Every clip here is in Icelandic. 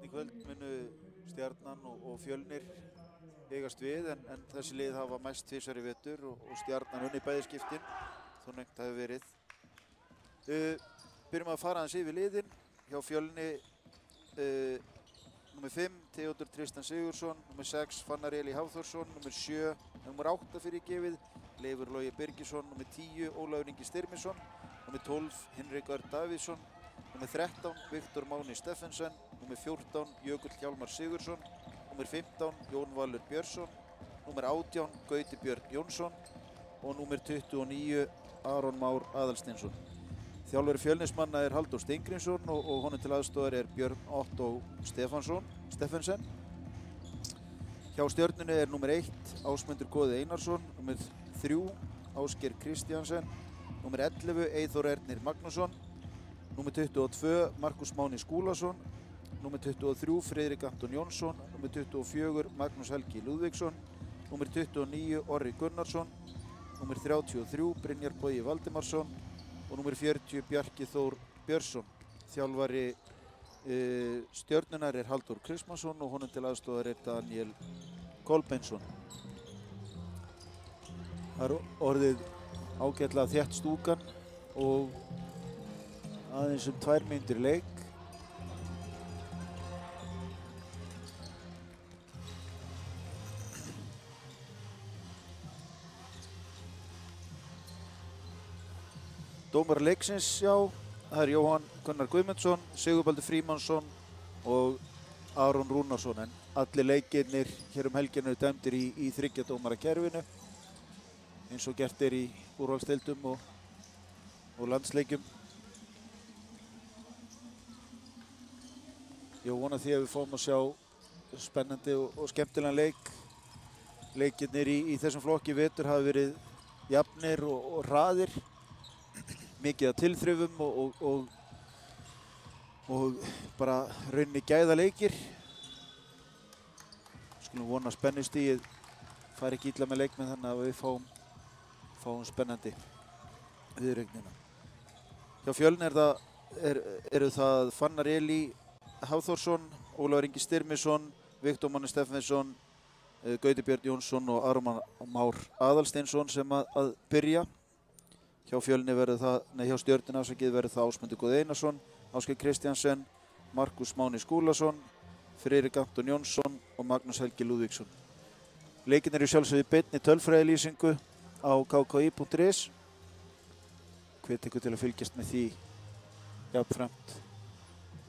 Seinni kvöld munu Stjarnan og Fjölnir eigast við en þessi lið hafa mæst tvisvar í vetur og Stjarnan unnið bæði skiptin þó nengt hafi verið. Byrjum að fara aðeins yfir liðin. Hjá Fjölni Númer 5 Theodor Tristan Sigurðsson, númer 6 Fannar Eli Hafþórsson, númer 8 fyrirgefið Leifur Logi Birgisson, númer 10 Ólafur Ingi Styrmisson, númer 12 Hinrik Örn Davíðsson, númer 13 Viktor Máni Steffensen, númer 14 Jökull Hjálmar Sigurðsson, númer 15 Jón Valur Björnsson, númer 18 Gauti Björn Jónsson og númer 29 Aron Már Aðalsteinsson. Þjálfari Fjölnismanna Halldór Steingrímsson og honum til aðstoðar Björn Otto Steffensen. Hjá Stjörnunni númer 1 Ásmundur Goði Einarsson, númer 3 Ásgeir Kristjansen, númer 11 Eyþór Ernir Magnússon, númer 22 Markus Máni Skúlason, númer 23 Friðrik Anton Jónsson, númer 24 Magnús Helgi Lúðvíksson, númer 29 Orri Gunnarsson, númer 33 Brynjar Bogi Valdimarsson og númer 40 Bjarki Þór Björnsson. Þjálfari Stjörnunnar Halldór Kristmannsson og honum til aðstoðar Daniel Kolbeinsson. Það orðið ágætlega þétt stúkan og aðeins 2 mínútur í leik. Dómar leiksins, já, það Jóhann Gunnar Guðmundsson, Sigurbaldur Frímannsson og Aron Rúnarsson, en allir leikirnir hér helgina dæmdir í 3 dómara kerfinu eins og gert í úrvalsdeildum og landsleikjum. Ég vona því að við fáum að sjá spennandi og skemmtilegan leik. Leikirnir í þessum flokki vetur hafa verið jafnir og hraðir. Mikið af tilþrifum og bara raunni gæða leikir. Skulum vona að spennustigið fari ekki illa með leikmenn þannig að við fáum spennandi viðureignina. Hjá Fjölni eru það Fannar Eli Hafþórsson, Ólafur Ingi Styrmisson, Viktor Máni Steffensson, Gauti Björn Jónsson og Aron Már Aðalsteinsson sem að byrja. Hjá Fjölni hjá Stjörnunni verður það Ásmundur Goði Einarsson, Ásgeir Kristjansen, Markus Máni Skúlason, Friðrik Anton Jónsson og Magnús Helgi Lúðvíksson. Leikirnir eru sjálfsögðu í beinni tölfræðilýsingu á kki.is. Hvet ykkur til að fylgjast með því jafnframt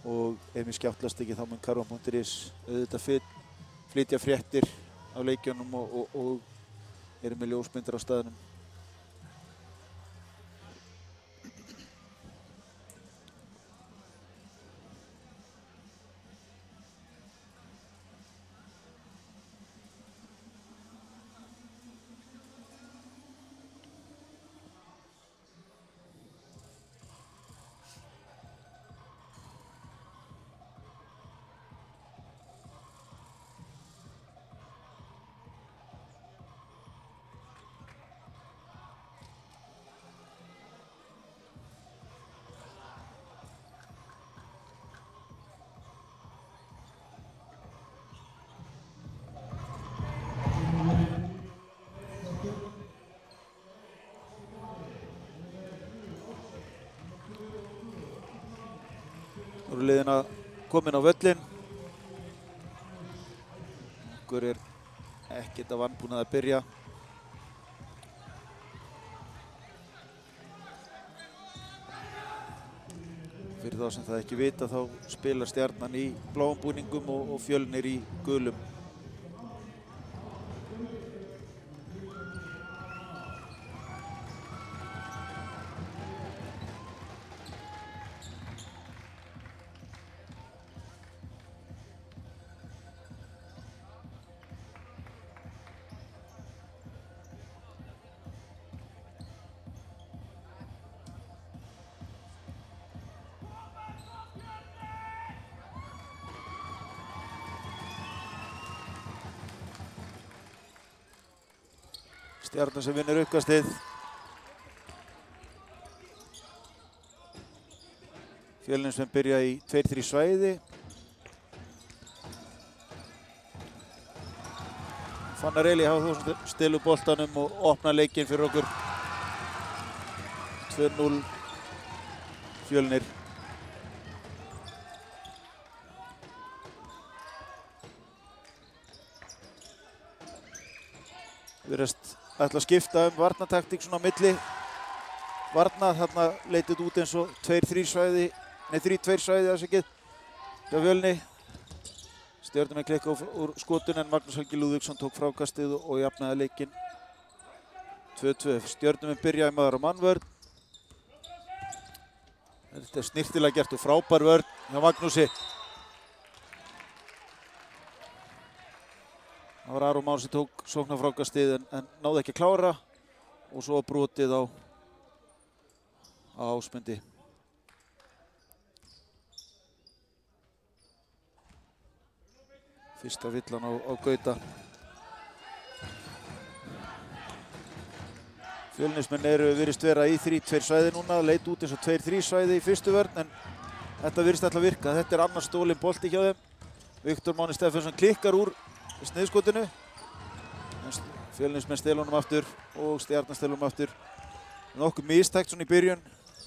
og ef mér skjáttlast ekki þá mun karvan.is auðvitað flytja fréttir af leikjunum og eru með ljósmyndir á staðnum. Nú eru liðin komin á völlinn. Okkur ekkert að vanbúnað að byrja. Fyrir þá sem það ekki vita þá spilar Stjarnan í bláum búningum og Fjölnir í gulum. Stjarnan sem vinnur uppkastið. Fjölnir sem byrja í 2-3 svæði. Fannar Eli Hafþórsson stilur boltanum og opnar leikinn fyrir okkur. 2-0 Fjölnir. Virðast ætla að skipta varnartaktík svona á milli varna. Þarna leit þetta út eins og 2-3 svæði, nei 3-2 svæði afsakið hjá Fjölni. Stjörnumenn klikka úr skotun en Magnús Helgi Lúðvíksson tók frákastið og jafnaði leikinn 2-2. Stjörnumenn byrjaði maður á mannvörn. Þetta er snyrtilega gert og frábær vörn hjá Magnúsi. Það var Aron Már sem tók sóknarfrákastið en náði ekki að klára og svo brotið á Ásmundi. Fyrsta villan á Gauta. Fjölnismenn virðist vera í 3-2 svæði núna, leit út eins og 2-3 svæði í fyrstu vörn en þetta virðist alltaf virka. Þetta er annars stólinn bolti hjá þeim. Viktor Máni Stefánsson klikkar úr sniðskotinu. Fjölnismenn stela honum aftur og Stjarnan stela honum aftur. Nokkuð mistækt svona í byrjun.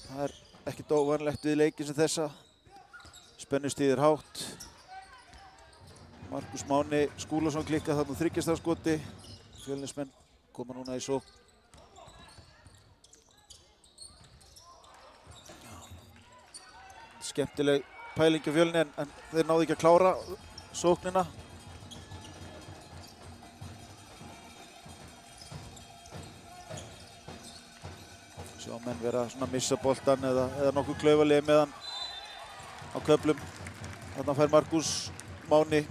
Það er ekkert óvanlegt við leiki sem þessa. Spennustigið er hátt. Markus Máni Skúlason klikkað þarna úr þryggjastafskoti. Fjölnismenn koma núna í sókn. Skemmtileg pæling á Fjölni en þeir náðu ekki að klára sóknina. Sjá menn vera svona að missa boltan eða nokkuð klaufalegi með hann á köflum. Þarna fær Markus Máni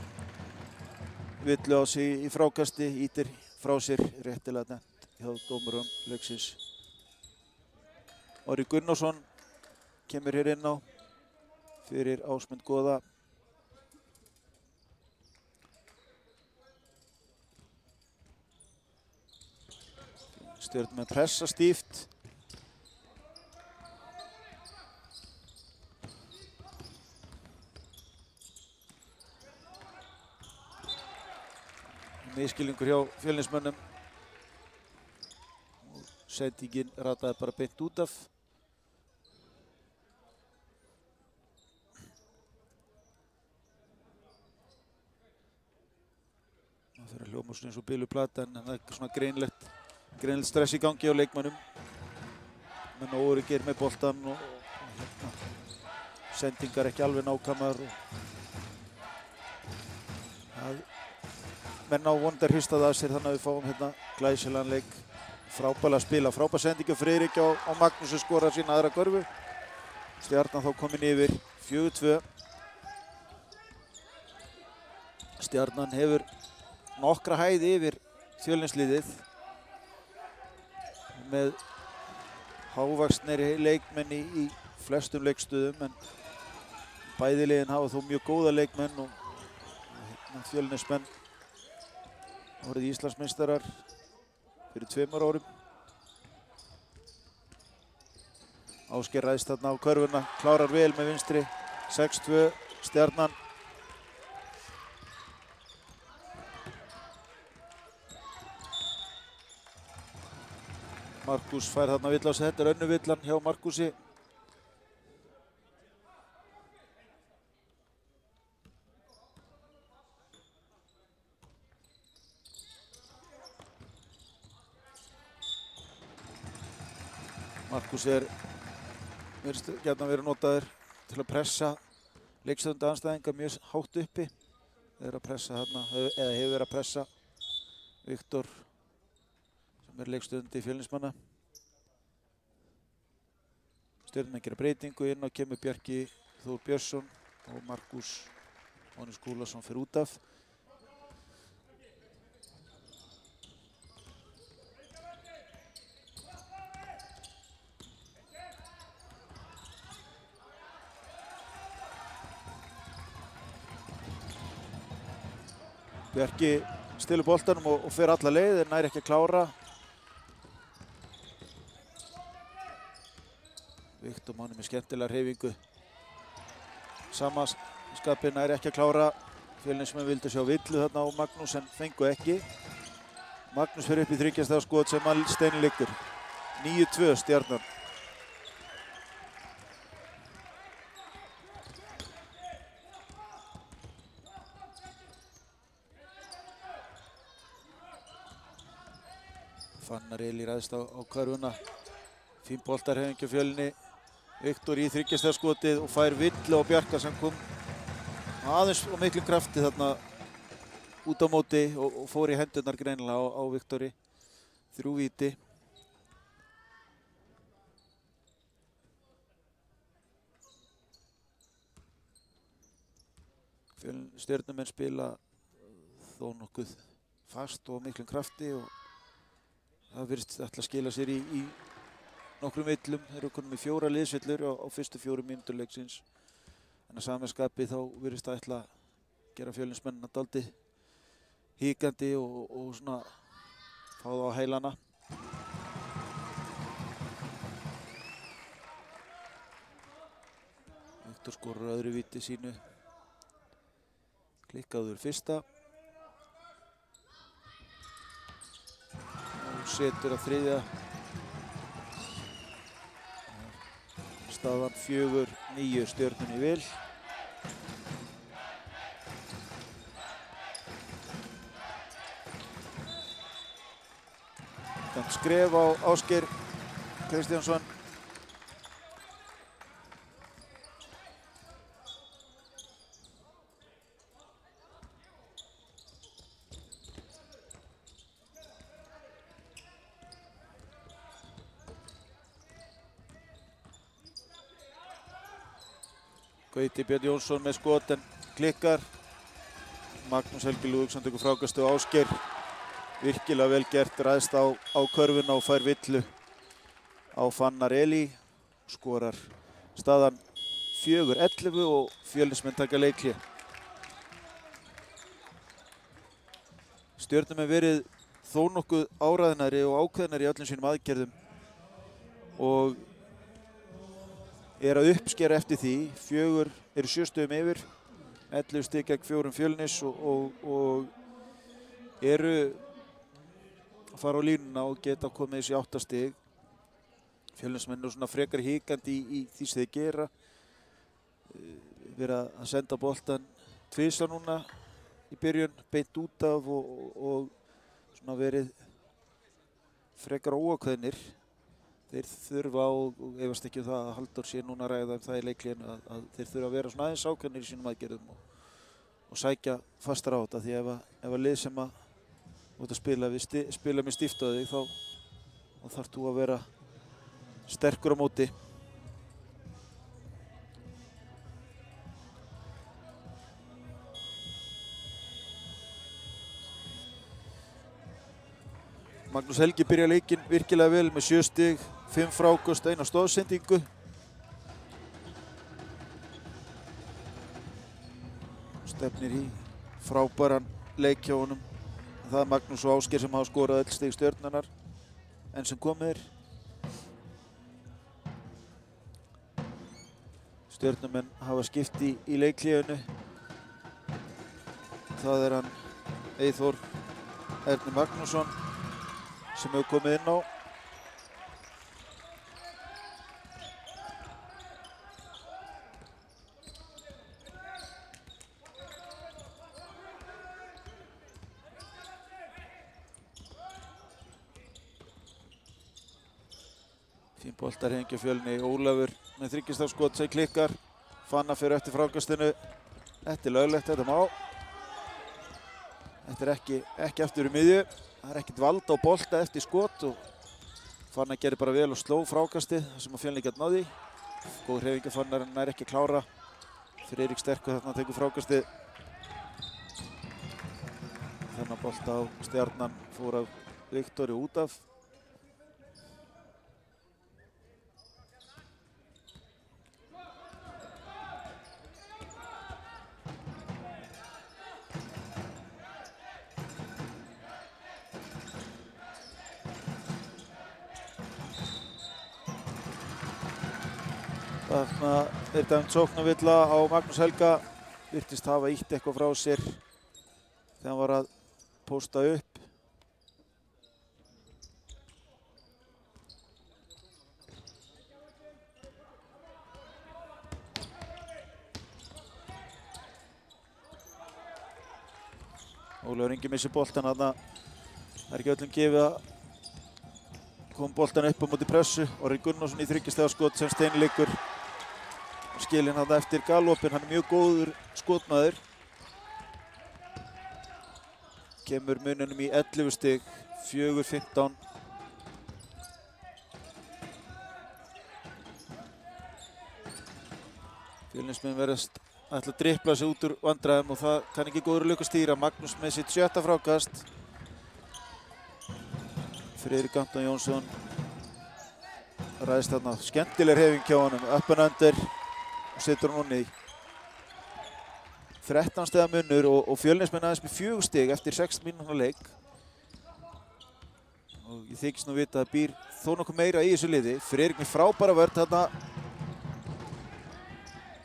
villu á sig í frákasti, ýtir frá sér réttilega nefnt hjá dómurum leiksins. Orri Gunnarsson kemur hér inn á fyrir Ásmund Goða. Stjörnumenn pressa stíft. Misskilningur hjá Fjölnismönnum. Sendingin rataði bara beint út af. Það fyrir að hljóma svona eins og biluplata en það er svona greinilegt stress í gangi á leikmönnum. Menn óöruggir með boltan og sendingar ekki alveg nákvæmar. Menn á vondar hristað af sér þannig að við fáum hérna glæsilegan leik. Frábælega að spila, frábær sending á Friðrik á Magnús sem skorar sína aðra görfu. Stjarnan þá komin yfir 4-2. Stjarnan hefur nokkra hæð yfir Fjölnisliðið með hávaxnari leikmenn í flestum leikstöðum en bæði liðin hafa þó mjög góða leikmenn og Fjölnismenn voruð Íslandsmeistarar fyrir 2 árum. Ásgeir ræðst þarna á körfuna, klárar vel með vinstri, 6-2 Stjarnan. Markus fær þarna vill á sig, þetta er önnu villan hjá Markusi. Markus virðist gjarnan verið notaður til að pressa leikstöðunda andstæðinga mjög hátt uppi. Þeir eru að pressa þarna, eða hefur verið að pressa Viktor sem er leikstöðundi Fjölnismanna. Stjörnumenn gera breytingu inn á kemur Bjarki Þór Björnsson og Markus Máni Skúlason fyrir út af. Bjarki stilur boltanum og fer alla leið, en nær ekki að klára. Viktor Máni með skemmtilega hreyfingu. Sama skapið nær ekki að klára. Fjölnismenn vildu sjá villu þarna á Magnús en fengu ekki. Magnús fer upp í 3 stiga skot sem að steini liggur. 9-2 Stjarnan. Fannar Eli ræðst á körfuna. Fín boltarhreyfing hjá Fjölni. Viktor í 3 stiga skotið og fær Villu á Bjarka sem kom aðeins og miklum krafti þarna út á móti og fór í hendurnar greinilega á Viktori. 3 víti. Stjörnumenn spila þó nokkuð fast og miklum krafti og það virðist ætla að skila sér í nokkrum villum. Þeir eru konum í 4 liðsvillur á fyrstu 4 mínútur leiksins. En að sama skapi þá virðist það ætla að gera Fjölnismennina dálítið hikandi og svona fá það á heilana. Viktor skorar öðru víti sínu. Klikkaður fyrsta. Og setur að 3. Staðan 4-9 Stjörnunni vil. Þannig skref á Ásgeir Kristjánsson. Gauti Björn Jónsson með skot en klikkar. Magnús Helgi Lúðvíksson tekur frákastu. Ásgeir virkilega vel gert, ræðst á körfuna og fær villu á Fannar Eli. Skorar staðan 4-11 og Fjölnismenn taka leikhlé. Stjörnumenn verið þó nokkuð áræðnari og ákveðnari í öllum sínum aðgerðum og að uppskera eftir því. 4 eru 7 stigum yfir, 11 stig gegn 4 Fjölnis og eru að fara á línuna og geta komið þessi 8 stig. Fjölnismenn eru svona frekar hikandi í því sem þeir gera. Verið að senda boltan tvisvar núna í byrjun, beint út af og svona verið frekar óákveðnir. Þeir þurfa og efast ekki það að Halldór sé núna að ræða það í leiklíðinu að þeir þurfa að vera svona aðeins ákveðnir í sínum aðgerðum og sækja fastar á þetta því ef að lið sem að spila með stíft á þig þá þarf þú að vera sterkur á móti. Magnús Helgi byrja leikinn virkilega vel með 7 stig, 5 fráköst, 1 stoðsendingu. Stefnir í frábæran leik hjá honum. Það er Magnús og Ásgeir sem hafa skorað öll stig Stjörnunnar enn sem komið er. Stjörnumenn hafa skipt í leiklíðinu. Það er hann Eyþór Erni Magnússon sem hefur komið inn á. Fín boltarhengja Fjölni. Ólafur með 3 stiga skot sem klikkar. Fannar fyrir eftir frákastinu. Þetta er löglegt, þetta má. Þetta er ekki eftir í miðju. Það er ekkert vald á bolta eftir skot og Fannar gerir bara vel og sló frákastið þar sem að Fjölni gat náði. Góð hreyfing af Fannar en nær ekki að klára. Friðrik Sterkur þarna tekur frákastið. Þennan bolta á Stjarnan fór af Viktori út af. Þarna er dæmt sóknarvilla á Magnús Helga. Virtist hafa ýtt eitthvað frá sér þegar hann var að pósta upp. Ólafur Ingi missir boltan þarna. Það er ekki öllum gefið að koma boltan upp á móti pressu. Orri Gunnarsson í 3 stiga skot sem steinleikur. Skilinn þarna eftir galopin. Hann er mjög góður skotmaður. Kemur muninum í 11 stig, 4-15. Fjölnismenn verðast ætla að dribbla sig út úr vandræðum og það kann ekki góður lukku stýra. Magnús með sitt 7. frákast. Friðrik Anton Jónsson ræðist þarna. Skemmtileg hreyfing hjá honum. Upp and under og setur hann onni í. 13 stiga munur og Fjölnismenn aðeins með 4 stig eftir 6 mínútna leik. Og ég þykist nú vita að það býr þó nokkuð meira í þessu liði. Friðrik með frábæra vörn þarna.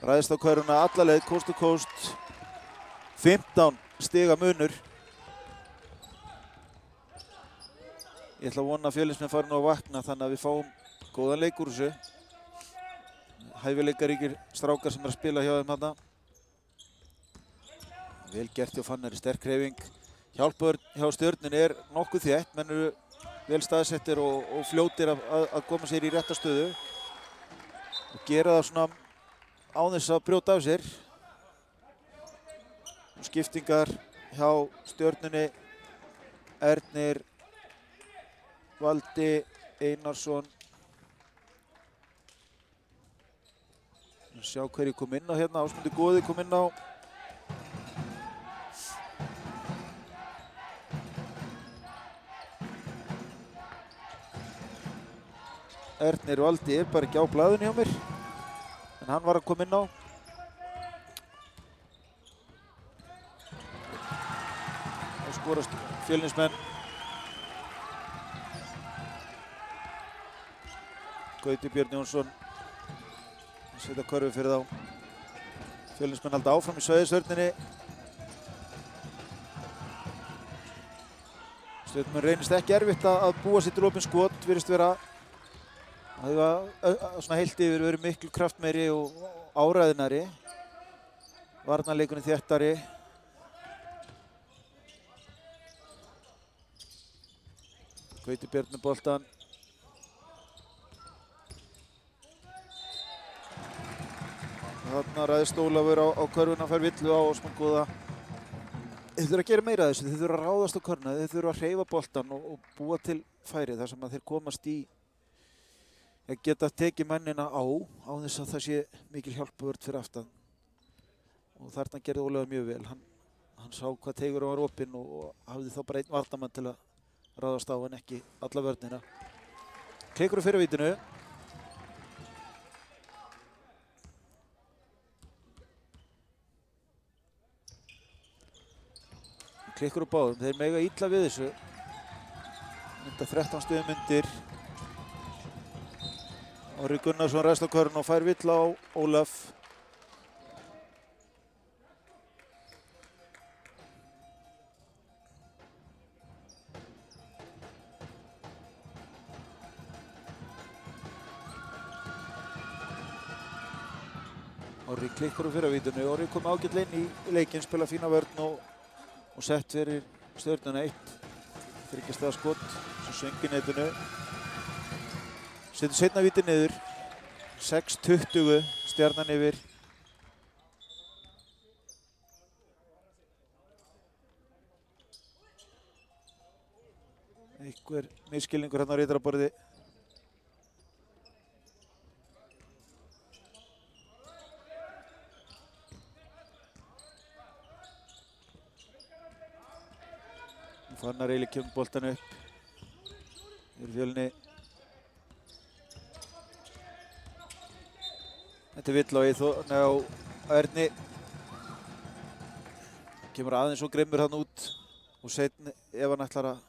Ræðist á hverjuna alla leið, coast to coast. 15 stiga munur. Ég ætla að vona að Fjölnismenn fari nú að vakna þannig að við fáum góðan leik úr þessu. Hæfileikaríkir strákar sem er að spila hjá þeim þarna. Vel gert hjá Fannari, sterk hreyfing. Hjálpavörn hjá Stjörnunni er nokkuð þétt, menn eru vel staðsettir og fljótir að koma sér í rétta stöðu. Og gera það svona án þess að brjóta af sér. Og skiptingar hjá Stjörnunni. Ernir, Valdi, Einarsson. Sjá hverju kom inn á hérna. Ásmundur Góði kom inn á. Ernir Valdi er bara ekki á blaðinu hjá mér. En hann var að koma inn á. Og skorast Fjölnismenn. Gauti Björn Jónsson. Setja körfu fyrir þá. Fjölnismenn halda áfram í Svæðishörninni. Stjörnumenn reynist ekki erfitt að búa sér til opin skot. Virðist vera það var svona heilt yfir verið miklu kraftmeiri og áræðinari. Varnarleikunni þéttari. Gauti Björn með boltan. Þarna ræðist Ólafur á körfuna, fær villu á Ásmund Góða. Þeir þurfa að gera meira af þessu, þeir þurfa að ráðast á körfuna, þeir þurfa að hreyfa boltan og búa til færi þar sem að þeir komast í að geta tekið mennina á þess að það sé mikil hjálpavörn fyrir aftan. Og þarna gerði Ólafur mjög vel. Hann sá hvað teigur var opinn og hafði þá bara einn varnarmann til að ráðast á en ekki alla vörnina. Kleikur á fyrravítinu. Kleikur á báðum. Þeir mega illa við þessu. Mynda 13 stigum undir. Orri Gunnarsson ræðst á körfuna og fær vill á Ólaf. Orri klikkar á fyrravítinu. Orri kom ágætlega inn í leikinn, spila fína vörn og sett fyrir Stjörnuna 1. 3 stiga skot, svo söng í netinu. Setur seinna víti niður. 6:20, Stjarnan yfir. Einhver misskilningur hérna á ritaraborði. Fannar Eili kemur boltan upp. Fjölni. Þetta er vill á Erni. Kemur aðeins og grimmur hann út og seinni ef hann ætlar að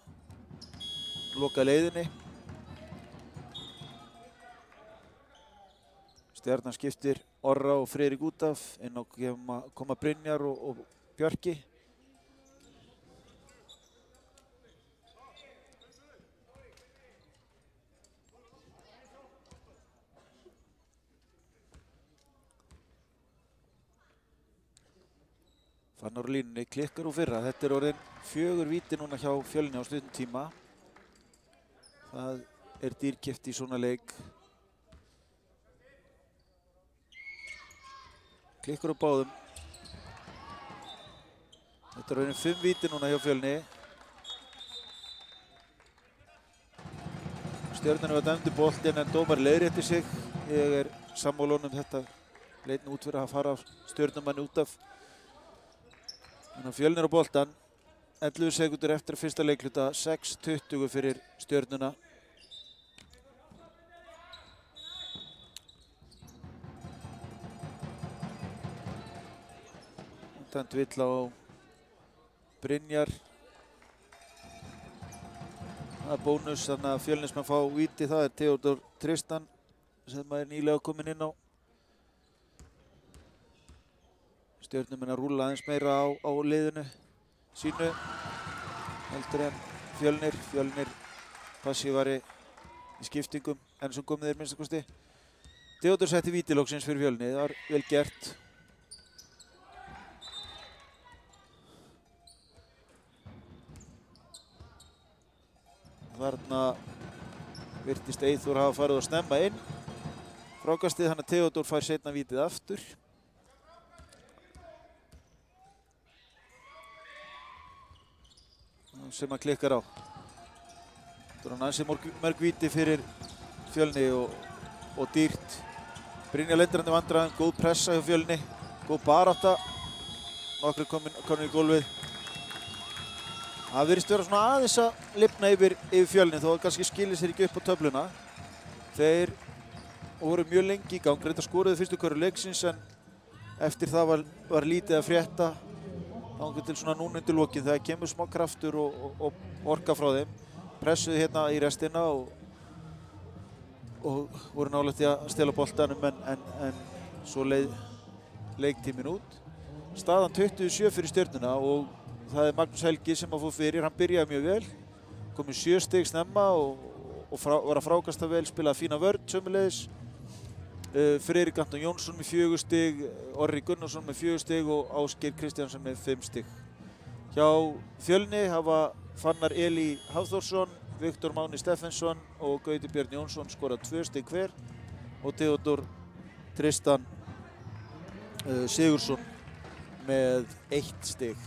loka leiðinni. Stjarnan skiptir Orra og Friðrik út af. Inn á koma Brynjar og Bjarki. Fannar á línunni, klikkar úr fyrra. Þetta orðin 4 víti núna hjá Fjölni á stuttum tíma. Það dýrkeypt í svona leik. Klikkar á báðum. Þetta orðin 5 víti núna hjá Fjölni. Stjörnunni var dæmdur boltinn en dómar leiðrétti sig. Ég sammála honum, þetta leit nú út fyrir að fara Stjörnumanni út af. Þannig að Fjölnir á boltan. 11 sekúndur eftir fyrsta leikluta, 6:20 fyrir Stjörnuna. Dæmt vill á Brynjar. Það bónus, þannig að Fjölnismenn fá víti. Það Theodor Tristan sem nýlega kominn inn á. Stjörnumenn að rúlla aðeins meira á liðinu sínu heldur en Fjölnir. Fjölnir passívari í skiptingum enn sem komið minnsta kosti. Theodor setti víti loksins fyrir Fjölni. Það var vel gert. Þarna virtist Eyþór hafa farið að snemma inn frákastið, þannig að Theodor fær seinna vítið aftur. Sem hann klikkar á. Það er hann ansi mörg víti fyrir Fjölni og dýrt. Brynjar lendir hann í vandræðum, góð pressa hjá Fjölni, góð barátta. Nokkrir komin í gólfið. Það virðist vera svona aðeins að lifna yfir Fjölni þó að kannski skilir sér ekki upp á töfluna. Þeir voru mjög lengi í gang, reynda skoruðu fyrstu hverju leiksins en eftir það var lítið að frétta þangað til svona núna undir lokin þegar kemur smá kraftur og orka frá þeim. Pressuðu hérna í restina og voru nálægt í að stela boltanum en svo leið leiktíminn út. Staðan 27 fyrir Stjörnuna og það Magnús Helgi sem að fór fyrir. Hann byrjaði mjög vel, komið 7 stig snemma og var að frákasta vel, spilaði fína vörn sömuleiðis. Friðrik Anton Jónsson með 4 stig, Orri Gunnarsson með 4 stig og Ásgeir Kristjánsson með 5 stig. Hjá Fjölni hafa Fannar Elí Hafþórsson, Viktor Máni Steffensson og Gauti Björn Jónsson skorað 2 stig hver og Theodor Tristan Sigursson með 1 stig.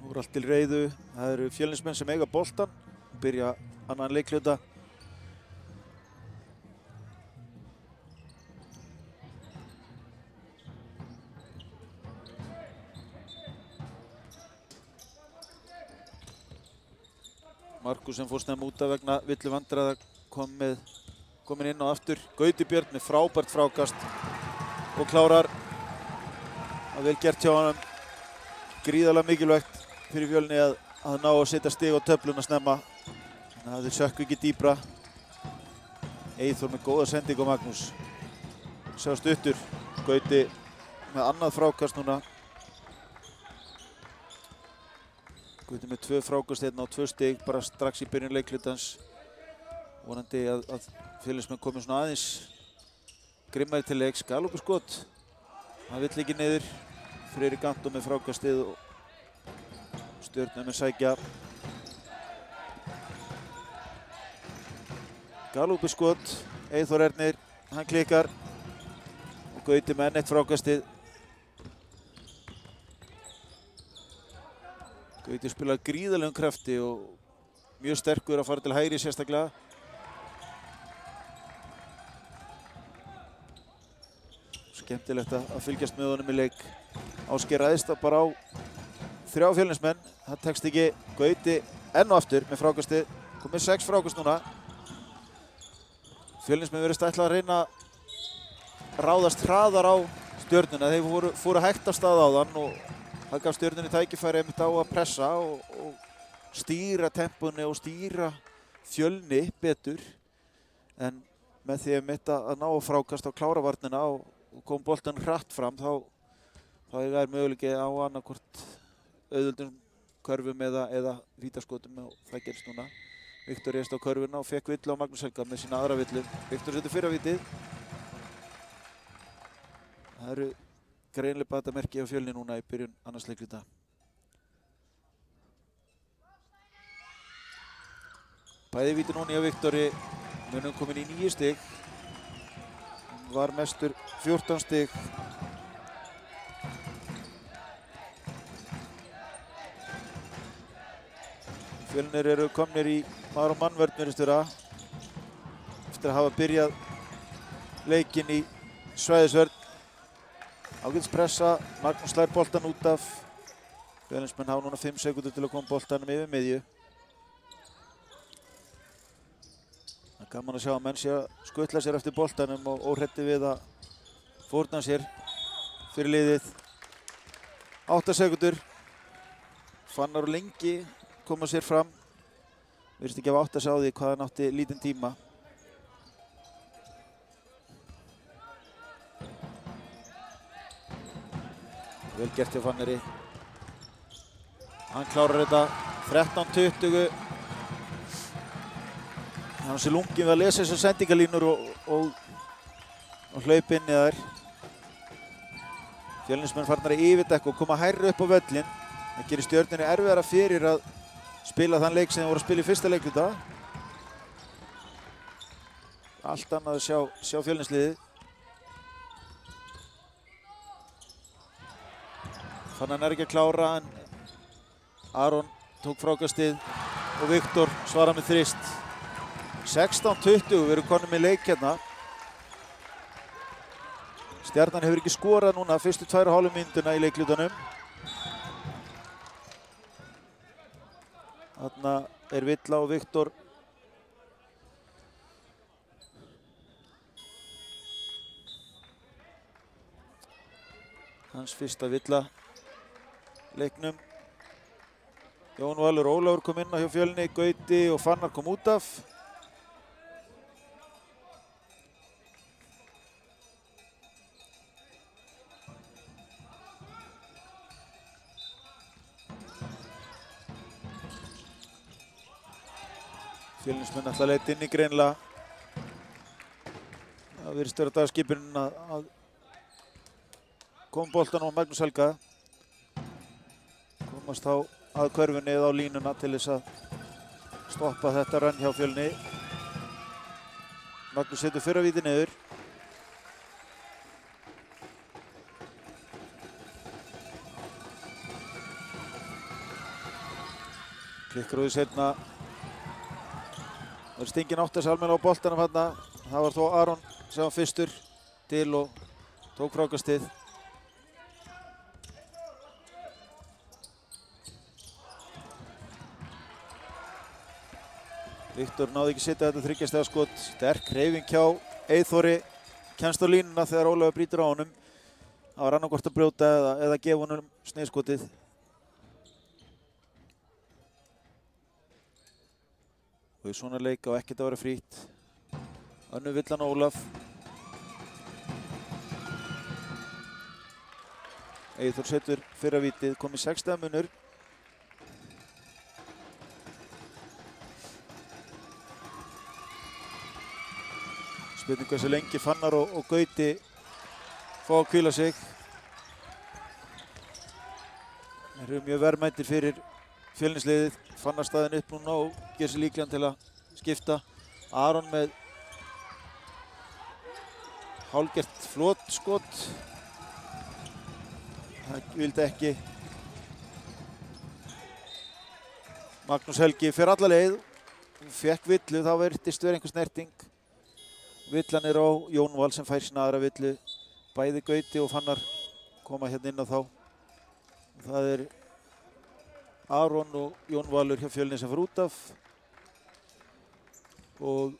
Nú allt til reiðu. Það eru Fjölnismenn sem eiga boltan. Byrja annan leikluta. Markus sem fór snemma út af vegna villu vandræða komin inn á aftur. Gauti Björn með frábært frákast og klárar. Það vel gert hjá honum. Gríðarlega mikilvægt fyrir Fjölni að ná að setja stig á töfluna snemma. Þannig að þeir sökku ekki dýpra. Eyþór með góða sending á Magnús. Sá stuttur. Gauti með annað frákast núna. Gauti með 2 frákast hérna á 2 stig bara strax í byrjun leikhlutans. Vonandi að Fjölnismenn komið svona aðeins grimmari til leiks. Galopusskot. Það vill ekki niður. Friðrik Anton með frákastið og Stjörnumenn sækja. Galopusskot. Eyþór Ernir, hann klikkar og Gauti með enn eitt frákastið. Gauti spilar gríðarlegum krafti og mjög sterkur að fara til hægri sérstaklega. Skemmtilegt að fylgjast með honum í leik. Ásgeir ræðist bara á 3 Fjölnismenn. Það tekst ekki. Gauti enn og aftur með frákasti. Komið 6 frákast núna. Fjölnismenn virðist ætla að reyna að ráðast hraðar á Stjörnuna. Þeir fóru hægt af stað áðan og það gaf Stjörnunni tækifæri einmitt á að pressa og stýra tempunni og stýra Fjölni betur. En með því einmitt að ná að frákast á klára varnina og kom boltan hratt fram, þá er möguleiki á annarkvort auðvöldum körfum eða vítaskotum og það gerist núna. Viktor réðst á körfuna og fekk villu á Magnús Helga með sína aðra villu. Viktor setur fyrra vítið. Það eru greinileg batamerki á Fjölni núna í byrjun annars leikluta. Bæði víti núna hjá Viktori, munum komin í 9 stig. Hann var mestur 14 stig. Fjölnir eru komnir í maður og mannvörn virðist eftir að hafa byrjað leikinn í svæðisvörn. Ágætis pressa, Magnús slær boltan út af. Fjölnismenn hafa núna 5 sekúndur til að koma boltanum yfir miðju. Það er gaman að sjá að menn sé að skutla sér eftir boltanum og óhræddir við að fórna sér fyrir liðið. 8 sekúndur. Fannar og Lengi koma sér fram. Virðist ekki að átta sig á því hvað hann átti lítinn tíma. Vel gert hjá Fannari. Hann klárar þetta 13-20. Hann sé lunginn við að lesa þessar sendingalínur og hlaupa inn í þær. Fjölnismenn farnar að yfirdekka og koma hærri upp á völlinn. Það gerir Stjörnunni erfiðara fyrir að spila þann leik sem þeir voru að spila í fyrsta leikluta. Allt annað að sjá Fjölnisliðið. Fannar er ekki að klára en Aron tók frákastið og Viktor svarar með þrist. 16-20, við erum konum í leik hérna. Stjarnan hefur ekki skorað núna fyrstu 2,5 mínútuna í leiklutanum. Þarna er villa og Viktor hans fyrsta villa leiknum. Jón Valur og Ólafur kom inn á hjá Fjölni, Gauti og Fannar kom út af. Fjölnismenn ætla að leita inn í greinilega. Það virðist vera dagskipunin að koma boltanum á Magnús Helga. Komast þá að körfunni eða á línuna til þess að stoppa þetta rönn hjá Fjölni. Magnús setur fyrra víti niður. Klikkar úr seinna. Það er stingin átt þess almenna á boltanum hérna. Það var þó Aron sem var fyrstur til og tók frákastið. Viktor náði ekki setja þetta 3 stiga skot. Sterk hreyfing hjá Eyþóri. Kemst á línuna þegar Ólafur brýtur á honum. Það var annarkvort að brjóta eða gefa honum sneiðskotið. Og í svona leik á ekkert að vera frítt. Önnur villan Ólaf. Eyþór setur fyrra vítið, komið 6 stiga munur. Spurning hversu lengi Fannar og Gauti fá að hvíla sig. Þeir eru mjög verðmættir fyrir Fjölnisliðið. Fannar staðinn upp núna og gerir sig líklegan til að skipta. Aron með hálfgert flotskot. Það vildi ekki. Magnús Helgi fer alla leið. Fekk villu, þá virtist vera einhver snerting. Villan er á Jón Val sem fær sína aðra villu. Bæði Gauti og Fannar koma hérna inn á þá. Það er Aron og Jón Valur hjá Fjölni sem fór út af. Og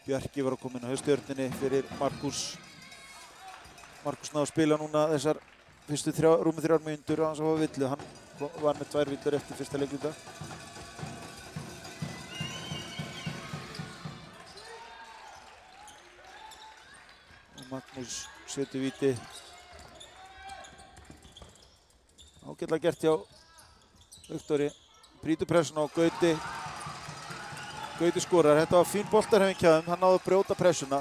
Bjarki var að koma inn á Stjörnunni fyrir Markus. Markus náði að spila núna þessar fyrstu rúmu 3 mínútur á hans að hafa villu. Hann var með 2 villur eftir fyrsta leikluta. Og Magnús setur víti. Ágætlega gert hjá Viktori. Brýtur pressuna á Gauti. Gauti skorar. Þetta var fín boltarhefing hjá þeim. Hann náði að brjóta pressuna.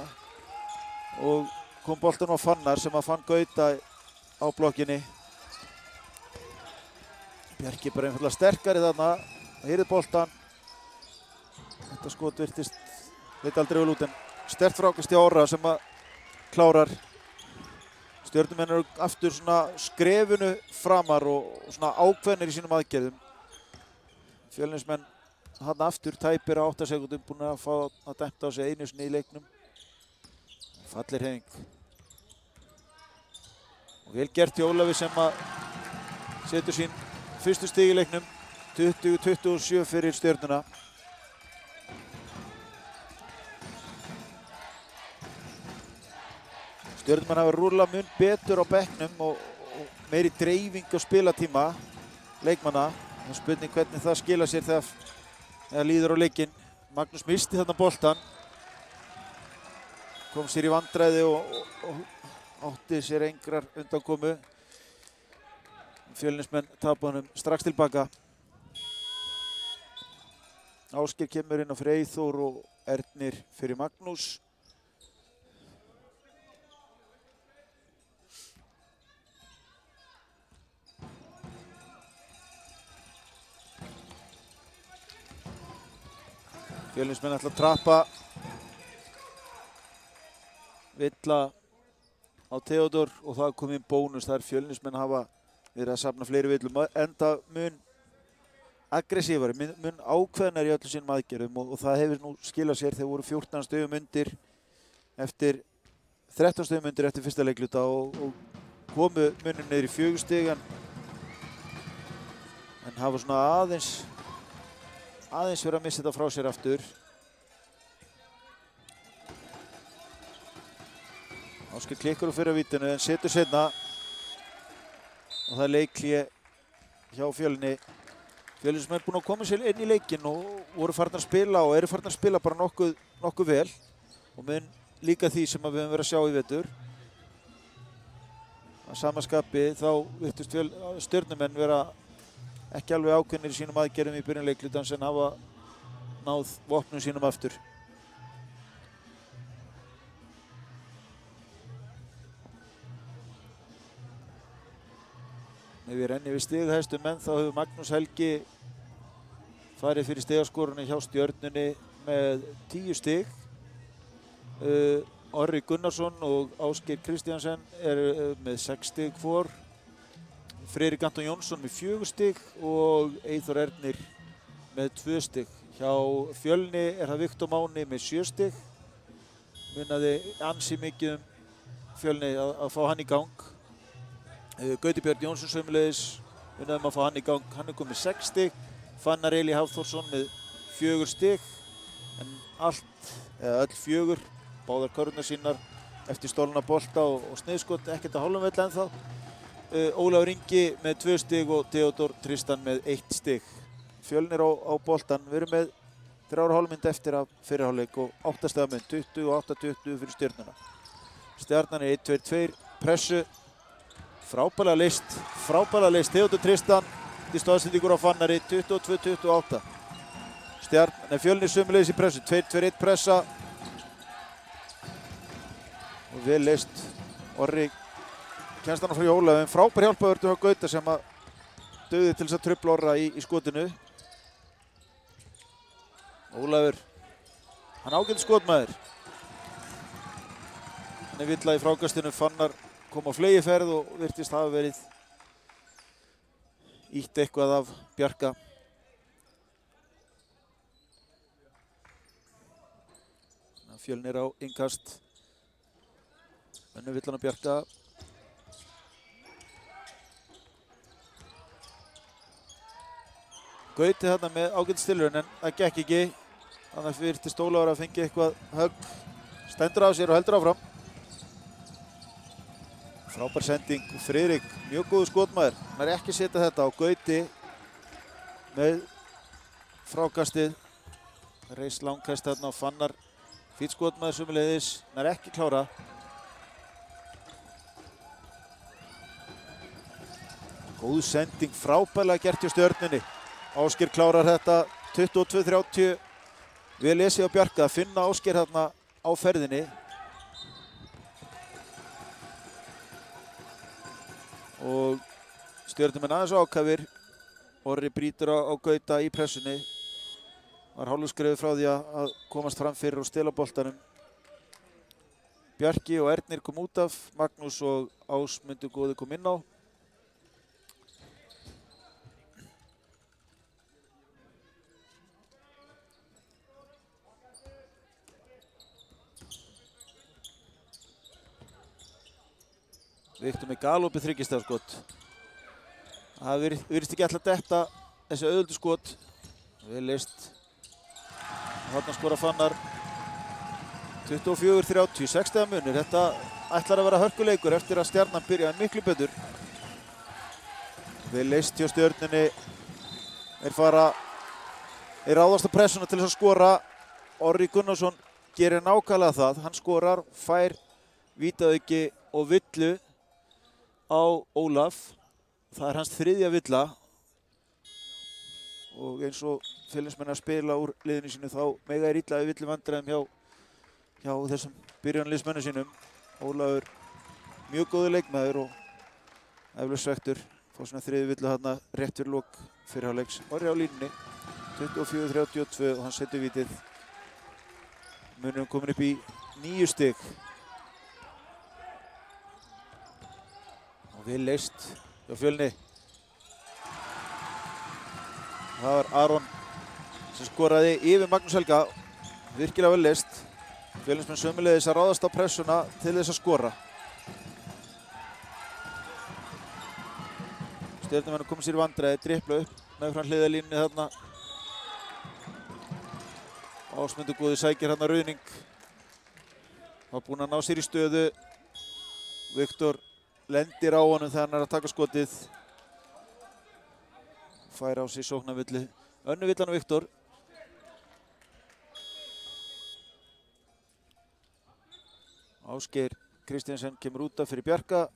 Og kom boltan á Fannar sem að fann Gauta á blokkinni. Bjarki bara einfallega sterkari þarna. Hýrði boltan. Þetta skot virtist, veit aldrei vel út en sterkt frákast hjá Orra sem að klárar. Stjörnumenn eru aftur svona skrefinu framar og svona ákveðnir í sínum aðgerðum. Fjölnismenn hann aftur tæpir á 8 sekúndum búin að fá að dæmta á sig einu sinni í leiknum. Fallir hreyfing. Og vel gert hjá Ólafi sem að setur sín fyrstu stig í leiknum. 20-27 fyrir Stjörnuna. Stjörnumenn hafa rúllað mun betur á bekknum og meiri dreifing á spilatíma leikmanna. Það er spurning hvernig það skila sér þegar líður á leikinn. Magnús misti þarna boltan. Kom sér í vandræði og átti sér engrar undankomu. Fjölnismenn tapu honum strax tilbaka. Ásgeir kemur inn á fyrir Eyþór og Ernir fyrir Magnús. Fjölnismenn ætla að trappa villa á Theodor og það kom inn bónus þar. Fjölnismenn hafa verið að safna fleiri villum enda mun aggressífari, mun ákveðnar í öllum sínum aðgerðum og það hefur nú skilað sér. Þeir voru 14 stigum undir eftir 13 stigum undir eftir fyrsta leikluta og komu munum niður í 4 stig en hafa svona aðeins verið að missa þetta frá sér aftur. Ásgeir klikkar úr fyrra vítinu en setur seinna og það er leikhlé hjá Fjölni. Fjölnismenn er búin að koma sér inn í leikinn og voru farnir að spila og eru farnir að spila bara nokkuð vel og mun líka því sem við höfum verið að sjá í vetur. Að sama skapi þá virtust Stjörnumenn vera ekki alveg ákveðnir í sínum aðgerðum í byrjun leikhlutans en hafa náð vopnum sínum aftur. Ef við rennum við stighæstu menn þá hefur Magnús Helgi farið fyrir stigaskorunni hjá Stjörnunni með 10 stig. Orri Gunnarsson og Ásgeir Kristjánsen eru með 6 stig hvor. Friðrik Anton Jónsson með 4 stig og Eyþór Ernir með 2 stig. Hjá Fjölni er það Viktor Máni með 7 stig. Munaði ansi mikið Fjölni að fá hann í gang. Gauti Björn Jónsson sömuleiðis munaði að fá hann í gang. Hann er komið 6 stig. Fannar Eli Hafþórsson með 4 stig. En öll 4, báðar körurnar sínar eftir stolna bolta og sneiðskot, ekkert að hálfum velli ennþá. Ólafur Ingi með 2 stig og Theodor Tristan með 1 stig. Fjölnir á boltan. Við erum með 3,5 mínútur eftir af fyrri hálfleik og 8 stiga mun, 28-20 fyrir Stjörnuna. Stjarnan er 1-2-2, pressu. Frábærlega list. Theodor Tristan til staðsendingur á Fannari, 22-28. Fjölnir sömuleiðis í pressu, 2-2-1 pressa. Og vel list. Orri kemst hann frá Ólafi, en frábær hjálpaður til Gauta sem að dugði til þess að trufla Orra í skotinu. Ólafur, hann ágætt skotmaður. Hann er villað í frákastinu, Fannar kom á fleygiferð og virtist hafa verið ítt eitthvað af Bjarka. Fjölnir á innkast. Önnur villan á Bjarka. Gauti þarna með ágætistilraun en það gekk ekki. Þannig að virtist Ólafur að fengi eitthvað högg. Stendur á sér og heldur áfram. Frábær sending. Friðrik, mjög góður skotmaður. Hann er ekki að setja þetta á. Gauti með frákastið. Reis langkast þarna og Fannar fínn skotmaður sömuleiðis. Hann er ekki klárað. Góð sending, frábærlega gert hjá Stjörnunni. Ásgeir klárar þetta 22-30. Vel lesið á Bjarka að finna Ásgeir þarna á ferðinni. Og Stjörnumenn aðeins ákafir. Orri brýtur á Gauta í pressunni. Var hálfu skrefið frá því að komast fram fyrir og stela boltanum. Bjarki og Ernir kom út af. Magnús og Ásmundur góði kom inn á. Viktor með galopið þryggjastafskot. Það virðist ekki alltaf detta þessi auðvöldu skot. Vel leyst. Þarna skora Fannar. 24-30, 6 stiga munur. Þetta ætlar að vera hörkuleikur eftir að Stjarnan byrjaði miklu betur. Vel leyst hjá Stjörnunni. Þeir ráðast á pressuna til þess að skora. Orri Gunnarsson gerir nákvæmlega það. Hann skorar, fær vítaauki og villu á Ólaf. Það er hans 3. villa og eins og Fjölnismenn að spila úr liðinu sínu þá mega er illa við villuvandræðum hjá þessum byrjunarliðsmönnum sínum. Ólafur mjög góður leikmaður og eflaust svektur. Fá svona 3. villu þarna rétt fyrir lok fyrrháleiks. Orri á línunni 24-32 og hann setur vítið. Munurinn komin upp í 9 stig. Vel leyst hjá Fjölni. Það var Aron sem skoraði yfir Magnús Helga. Virkilega vel leyst. Fjölnismenn sömuleiðis að ráðast á pressuna til þess að skora. Stjörnumenn komið sér í vandræði, dribbla upp meðfram hliðarlínunni þarna. Ásmundur góði sækir þarna Ruðning. Var búinn að ná sér í stöðu. Viktor lendir á honum þegar hann er að taka skotið. Fær á sig sóknarvillu. Önnu villan á Viktor. Ásgeir Kristiansen kemur út af fyrir Bjarka.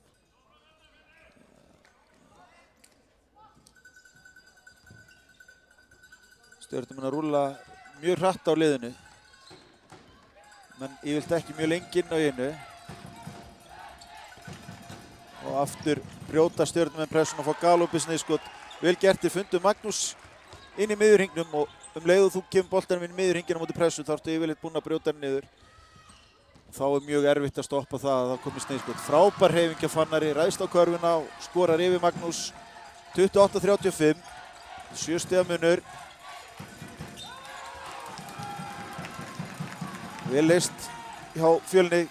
Stjörnumenn að rúlla mjög hratt á liðinu. Menn yfirleitt ekki mjög lengi inn á einu. Og aftur brjóta Stjörnumenn pressun og fá galopið sniðskot. Vel gert, þeir fundu Magnús inn í miðjurhringnum og leið og þú kemur boltanum inn í miðjurhringinn á móti pressu þá ertu yfirleitt búinn að brjóta hann niður. Þá er mjög erfitt að stoppa það að það komi sniðskot. Frábær hreyfing hjá Fannari, ræðst á körfuna og skorar yfir Magnús. 28-35, 7 stiga munur. Vel leyst hjá Fjölni.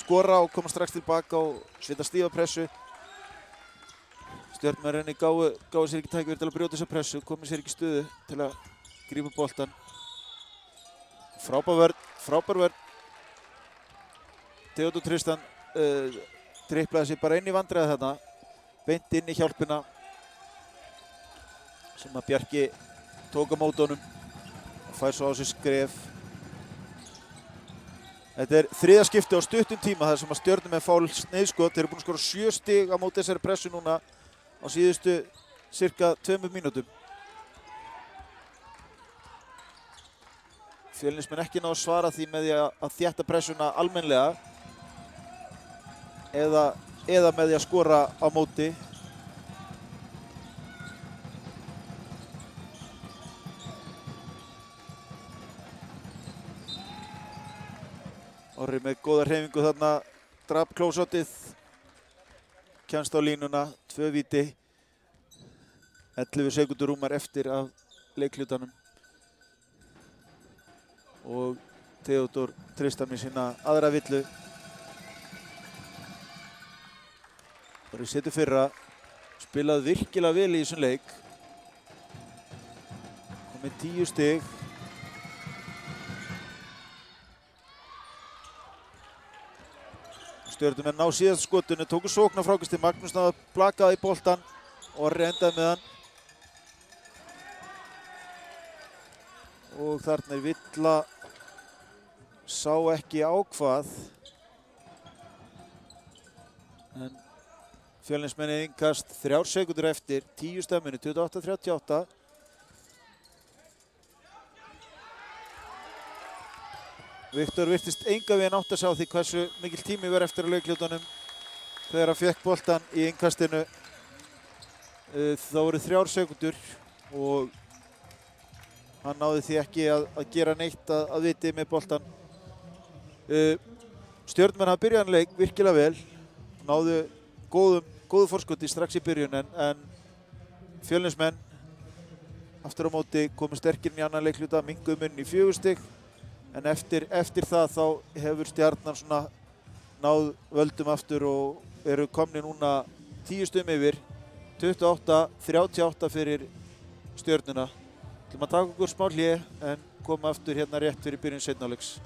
Skora og koma strax tilbaka og setja stífa pressu. Stjörnumenn gáðu sér ekki tækifæri til að brjóta þessa pressu, komið sér ekki í stöðu til að grípa boltann. Frábær vörn. Theodor Tristan driblaði sér bara inn í vandræði þarna, beint inn í hjálpina sem að Bjarki tók á móti honum og fær svo á sig skref. Þetta er 3. skipti á stuttum tíma þar sem að Stjörnumenn fá sniðskot. Þeir eru búin að skora 7 stig á móti þessari pressu núna á síðustu cirka 2 mínútum. Fjölnismenn ekki ná að svara því með því að þétta pressuna almennlega eða með því að skora á móti. Orri með góða hreyfingu þarna, drap klósotið, kemst á línuna, 2 víti, 11 sekúndur rúmar eftir af leikhlutanum. Og Theodor Tristan með sína aðra villu. Orri setur fyrra, spilaði virkilega vel í þessum leik. með 10 stig. Stjörnumenn ná síðast skotinu, tóku sókn á frákasti. Magnús náði að blaka í boltan. Orri endaði með hann. Og þarna Villa sá ekki á hvað. En Fjölnismenn innkast 3 sekúndur eftir, 10 stemminu, 28-38. Viktor virtist enga veginn átt að sjá því hversu mikill tími var eftir að leiklutunum þegar hann fékk boltan í innkastinu. Það voru 3 sekúndur og hann náði því ekki að gera neitt að viti með boltan. Stjörnumenn hafa byrjað leik virkilega vel, náðu góðu forskoti strax í byrjun en Fjölnismenn aftur á móti komu sterkir inn í annan leikluta, minnkuðu munn í 4 stig. En eftir það þá hefur Stjarnan svona náð völdum aftur og eru komni núna 10 stigum yfir, 28-38 fyrir Stjörnuna. Við ætlum að taka okkur smá hlé en koma aftur hérna rétt fyrir byrjun seinni hálfleiks.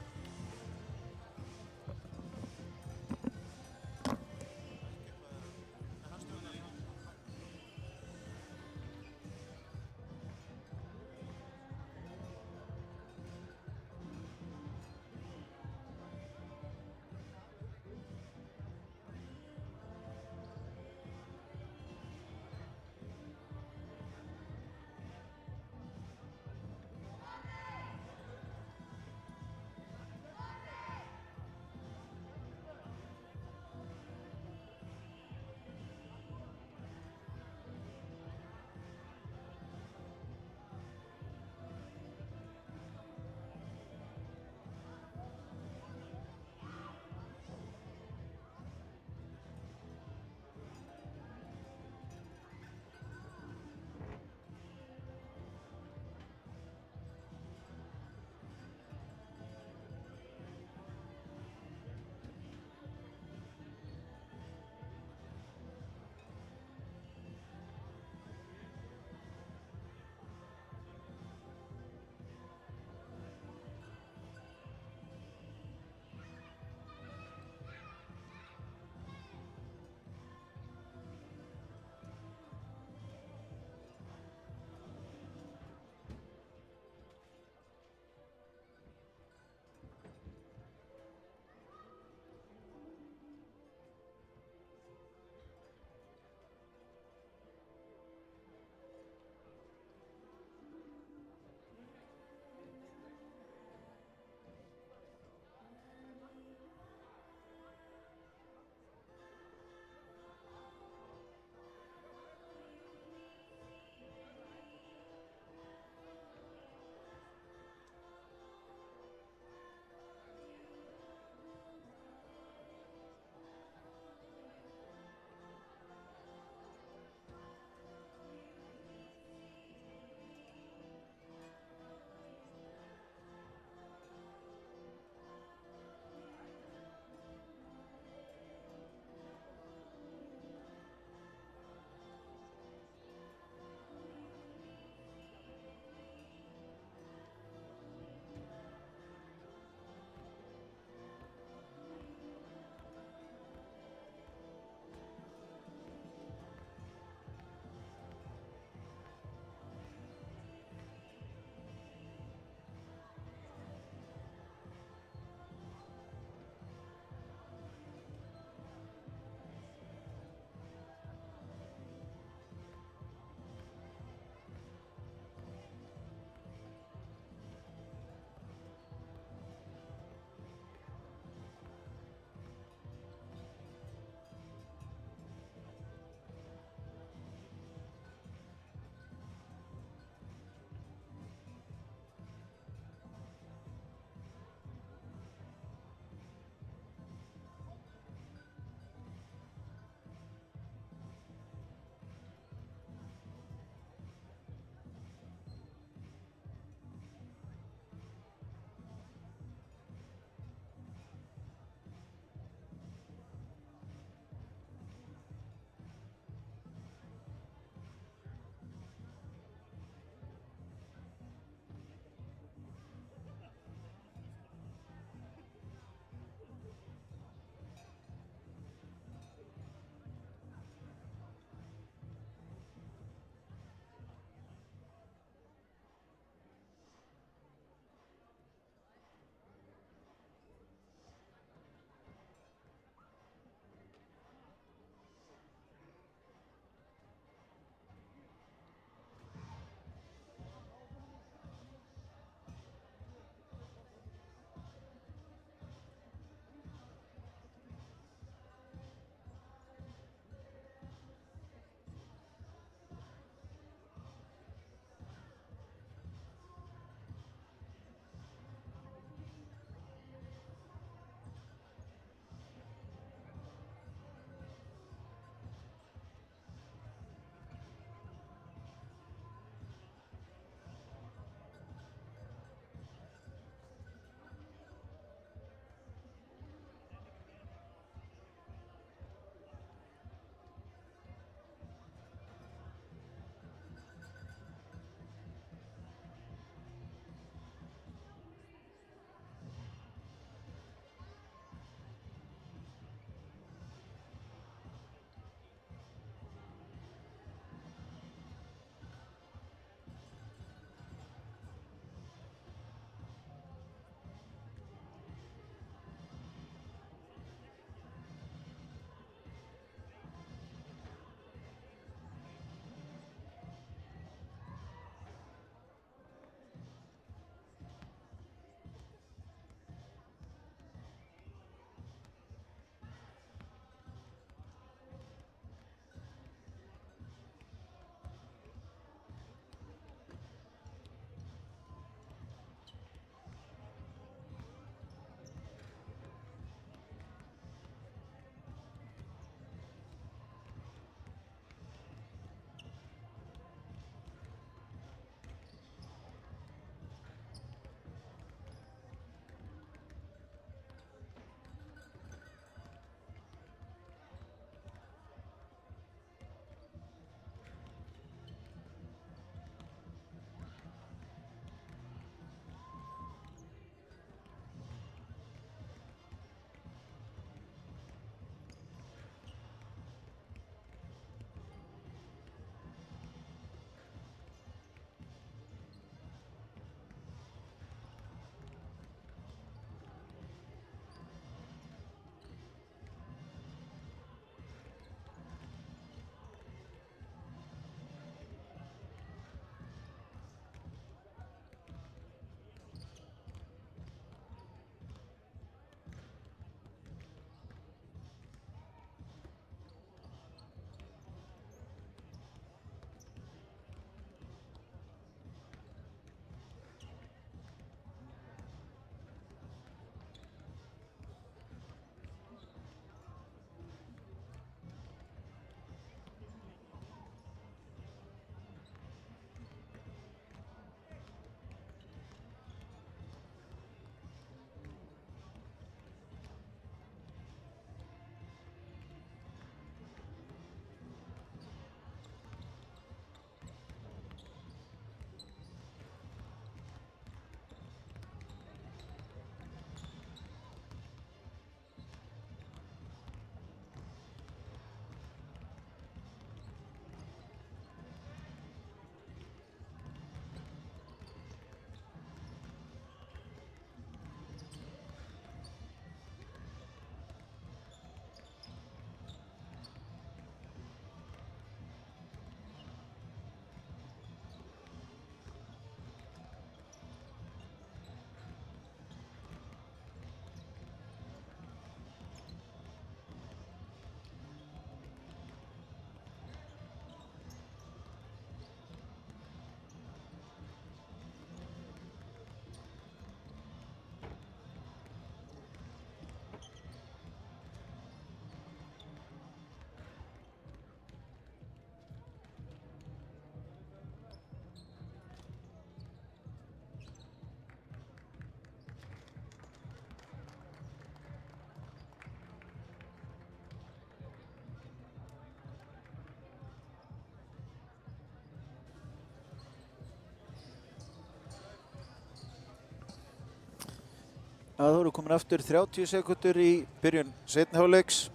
Það voru komin aftur 30 sekúndur í byrjun seinni hálfleiks.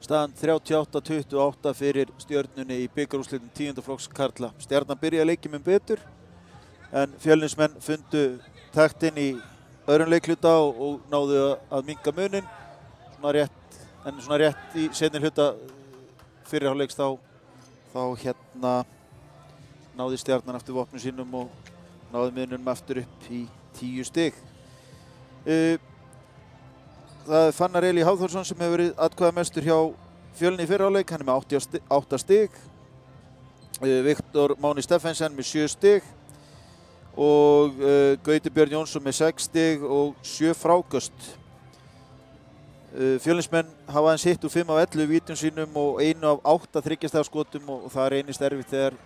Staðan 38-28 fyrir Stjörnunni í bikarúrslitum 10. flokks karla. Stjarnan byrjaði leikinn mun betur en Fjölnismenn fundu taktinn í öðrum leikluta og náðu að minnka munin. Svona rétt í seinni hluta fyrri hálfleiks þá náði Stjarnan aftur vopnum sínum og náði mununum aftur upp í 10 stig. Það er Fannar Elí Hafþórsson sem hefur verið atkvæðamestur hjá Fjölni í fyrri hálfleik. Hann er með 8 stig. Viktor Máni Steffensen með 7 stig. Og Gauti Björn Jónsson með 6 stig og 7 fráköst. Fjölnismenn hafa aðeins hitt úr 5 af 11 vítum sínum og 1 af 8 þriggjastaðaskotum og það reynist erfitt þegar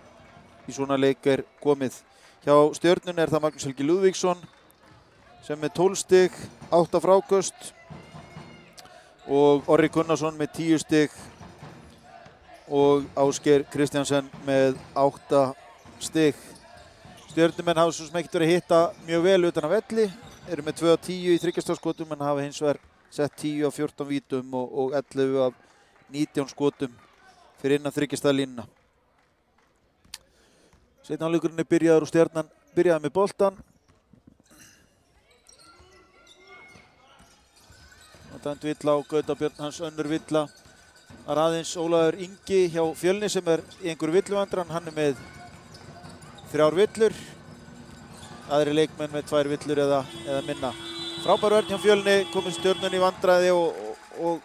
í svona leik er komið. Hjá Stjörnunni er það Magnús Helgi Lúðvíksson sem með 12 stig, 8 fráköst og Orri Gunnarsson með 10 stig og Ásgeir Kristjánsen með 8 stig. Stjörnumenn hafa svo sem ekkert verið að hitta mjög vel utan af velli, eru með 2 af 10 í þriggjastaðaskotum en hafa hins vegar sett 10 af 14 vítum og 11 af 19 skotum fyrir innan þriggjastaðalínuna. Seinni hálfleikurinn er byrjaður og Stjarnan byrjaði með boltann. Dæmd villa og Gauta Björn hans önnur villa. Það er aðeins Ólafur Ingi hjá Fjölni sem er í einhverju villuvandran. Hann er með 3 villur. Aðri leikmenn með 2 villur eða minna. Frábær vörn hjá Fjölni, komið Stjörnunni í vandræði og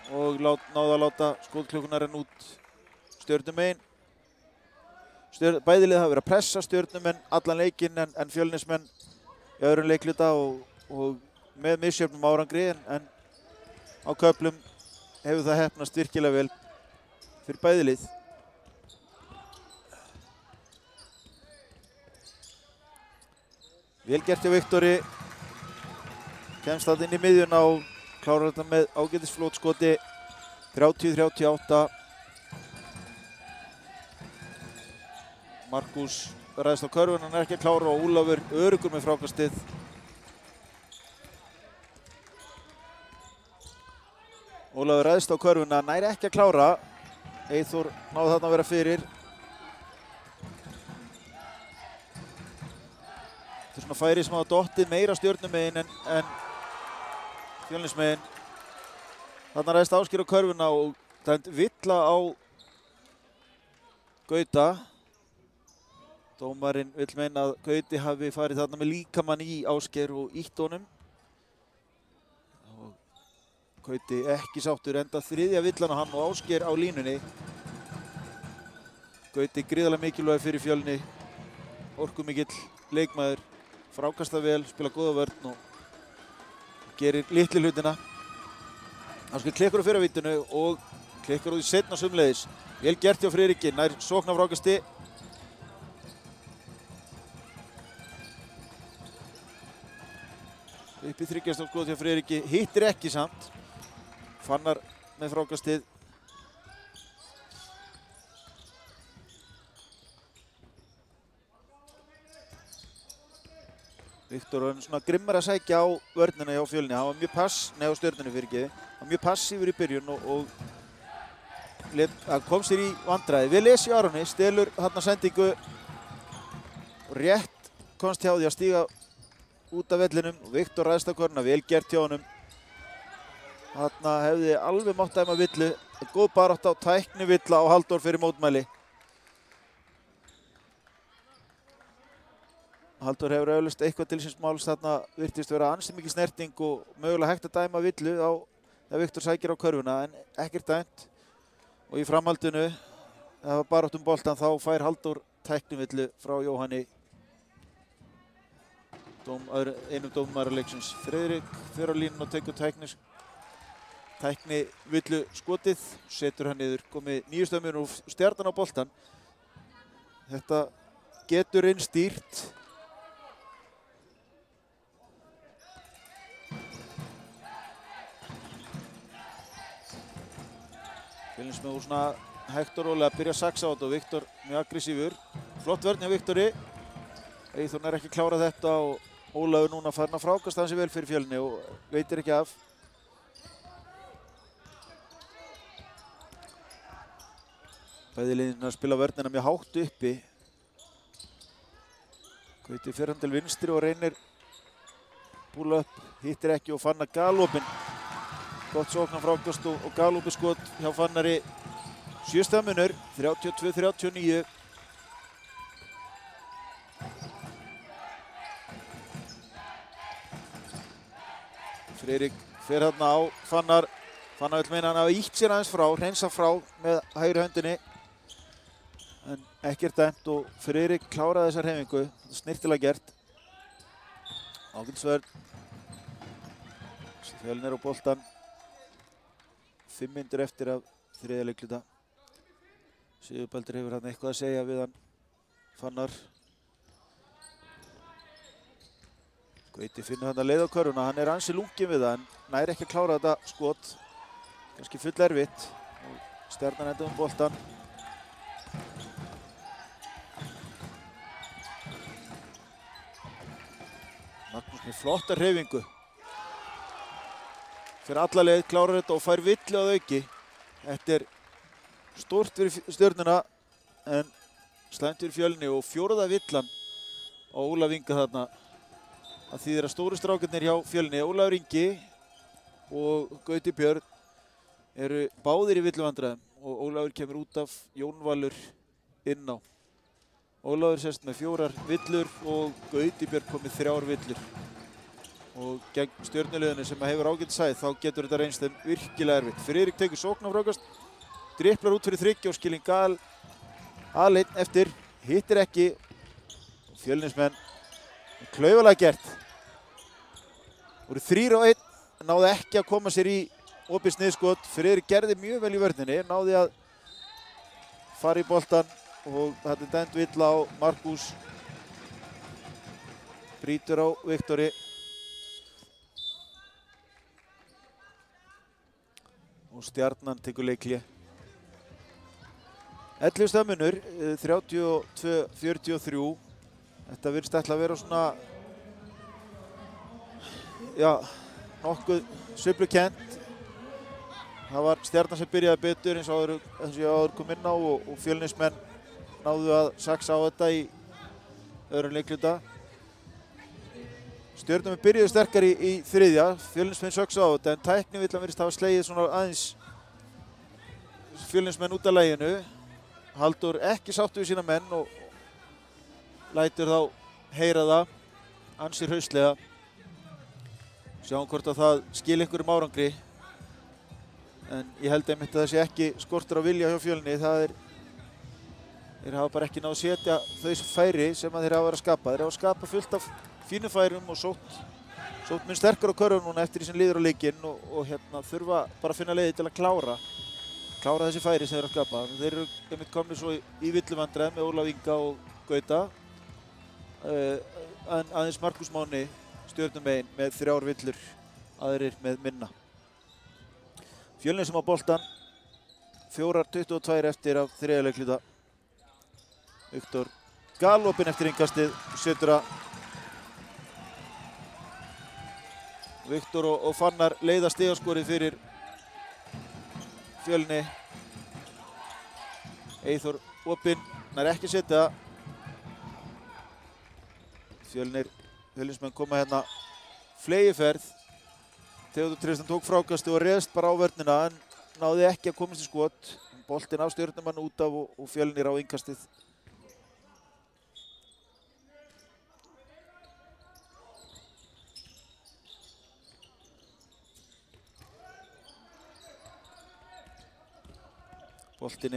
náðu að láta skotklukkunar renna út Stjörnumegin. Bæði lið hafa verið að pressa Stjörnumenn allan leikinn en Fjölnismenn í öðrum leikluta og með misjöfnum árangri en á köflum hefur það heppnast virkilega vel fyrir bæði lið. Vel gert hjá Viktori. Kemst það inn í miðjuna og klárar þetta með ágætis flotskoti. 30-38. Markus ræðist á körfuna, hann er ekki að klára og Ólafur öruggur með frákastið. Ólafur ræðist á körfuna, nær ekki að klára. Eyþór náði þarna að vera fyrir. Þetta er svona færi sem hafa dottið meira Stjörnumegin en Fjölnismegin. Þarna ræðist Ásgeir á körfuna og dæmd villa á Gauta. Dómarinn vill meina að Gauti hafi farið þarna með líkamann í Ásgeir og ýtt honum. Og Gauti ekki sáttur, enda 3. villan á hann og Ásgeir á línunni. Gauti gríðarlega mikilvægur fyrir Fjölni. Orkumikill leikmaður, frákasta vel, spila góða vörn og gerir litli hlutina. Ásgeir klikkar á fyrra vítinu og klikkar út í seinna sömuleiðis. Vel gert hjá Friðriki, nær sóknar frákasti. Upp í þriggjastaðaskot hjá Friðriki, hittir ekki samt. Fannar með frákastið. Viktor var svona grimmar að sækja á vörnina hjá Fjölni. Hann var mjög á Stjörnunni fyrirgeði. Hann var mjög passífur í byrjun og kom sér í vandræði. Velesi Aroni stelur þarna sendingu og rétt komst hjá því að stíga út af vellinum og Viktor ræðst á körfuna, vel gert hjá honum. Þarna hefði alveg mátt dæma villu. Góð barátta á tækni villa á Halldór fyrir mótmæli. Halldór hefur eflaust eitthvað til síns máls, þarna virtist vera ansi mikið snerting og mögulega hægt að dæma villu þegar Viktor sækir á körfuna en ekkert dæmt. Og í framhaldinu, það var barátt boltan, þá fær Halldór tæknivillu frá Jóhanni. Einum dómara leiksins. Friðrik fyrir á línuna og tekur tæknivillu skotið, setur hann niður, komið 9 stöðum og Stjarnan á boltan. Þetta getur einn stýrt. Fjölnismenn úr svona hægt og rólega að byrja að saxa á þetta og Viktor mjög aggressífur. Flott vörn hjá Viktori. Eyþór er ekki klárað þetta og Ólafur núna farin að frákast hansi vel fyrir Fjölni og veitir ekki af. Bæði liðin að spila vörnina mjög hátt uppi. Gauti fer hann til vinstri og reynir búla upp, hittir ekki og Fannar galopin. Gott sóknar frákast og galopi skot hjá Fannari. 7 stigmunur, 32-39. Friðrik fer þarna á Fannar. Fannar vill meina hann hafa ítt sér aðeins frá, hreinsa frá með hægri höndinni. En ekkert dæmt og Friðrik kláraði þessa hreyfingu. Snyrtilega gert. Ágætisvörn. Fjölnir á boltan. 5 mínútur eftir af þriðja leikluta. Sigurbaldur hefur hann eitthvað að segja við hann. Fannar. Gauti finnur hann að leið á körfuna. Hann ansi lunginn við það en næri ekki að klára þetta skot. Kannski full erfitt. Stjarnan endur boltan. Magnús með flotta hreyfingu. Fyrir alla leið, klárar þetta og fær villu að auki. Þetta stórt fyrir Stjörnuna en slæmt fyrir Fjölni og 4. villan á Ólaf Inga þarna. Það þýðir að stóru strákarnir hjá Fjölni, Ólafur Ingi og Gauti Björn eru báðir í villuvandræðum og Ólafur kemur út af Jón Valur inn á. Ólafur sest með 4 villur og Gauti Björn kom með 3 villur. Og gegn Stjörnuliðinu sem hefur ágætt sæð þá getur þetta reynst þeim virkilega erfitt. Friðrik tekur sóknarfrákast, dripplar út fyrir þriggja og skilin gal aðleinn eftir, hittir ekki. Fjölnismenn klaufalega gert. Voru 3-1, náði ekki að koma sér í opið sniðskot. Friðrik gerði mjög vel í vörninni, náði að fara í boltan og þetta dæmt villa á Markús. Brýtur á Viktori. Og Stjarnan tekur leikhlé. 11 stigmunur, 32-43. Þetta virðist ætla að vera svona, já, nokkuð sveiflukent. Það var Stjarnan sem byrjaði betur eins og áður kom inn á og Fjölnismenn náðu að saxa á þetta í öðrum leikluta. Stjörnumenn byrjuðu sterkar í þriðja, Fjölnismenn söksa á þetta en tæknivillan virðist hafa slegið svona aðeins Fjölnismenn út af laginu. Halldór ekki sáttur við sína menn og lætur þá heyra það ansi hraustlega. Sjáum hvort að það skil einhverjum árangri. En ég held einmitt að það sé ekki skortur á vilja hjá Fjölni. Þeir hafa bara ekki náð að setja þau færi sem að þeir hafa verið að skapa. Þeir hafa skapað fullt af fínum færum og sótt mun sterkar á körfum núna eftir því sem líður á leikinn og þurfa bara að finna leiði til að klára þessi færi sem þeir að skapa. Þeir eru einmitt komnir svo í villuvandræðum með Ólaf Inga og Gauta. En aðeins Markús Máni Stjörnumegin með 3 villur, aðrir með minna. Fjölnir sem á boltan, 4:22 eftir af þriðja leikluta. Viktor galopin eftir innkastið og setur að Viktor og Fannar leiða stigaskorið fyrir Fjölni. Eyþór opinn, nær ekki að setja. Fjölnismenn koma hérna flegiferð. Theodór Tristan tók frákastið og réðst bara á vörnina en náði ekki að komast í skot. Boltinn á Stjörnumann út af og Fjölnir á innkastið. Boltinn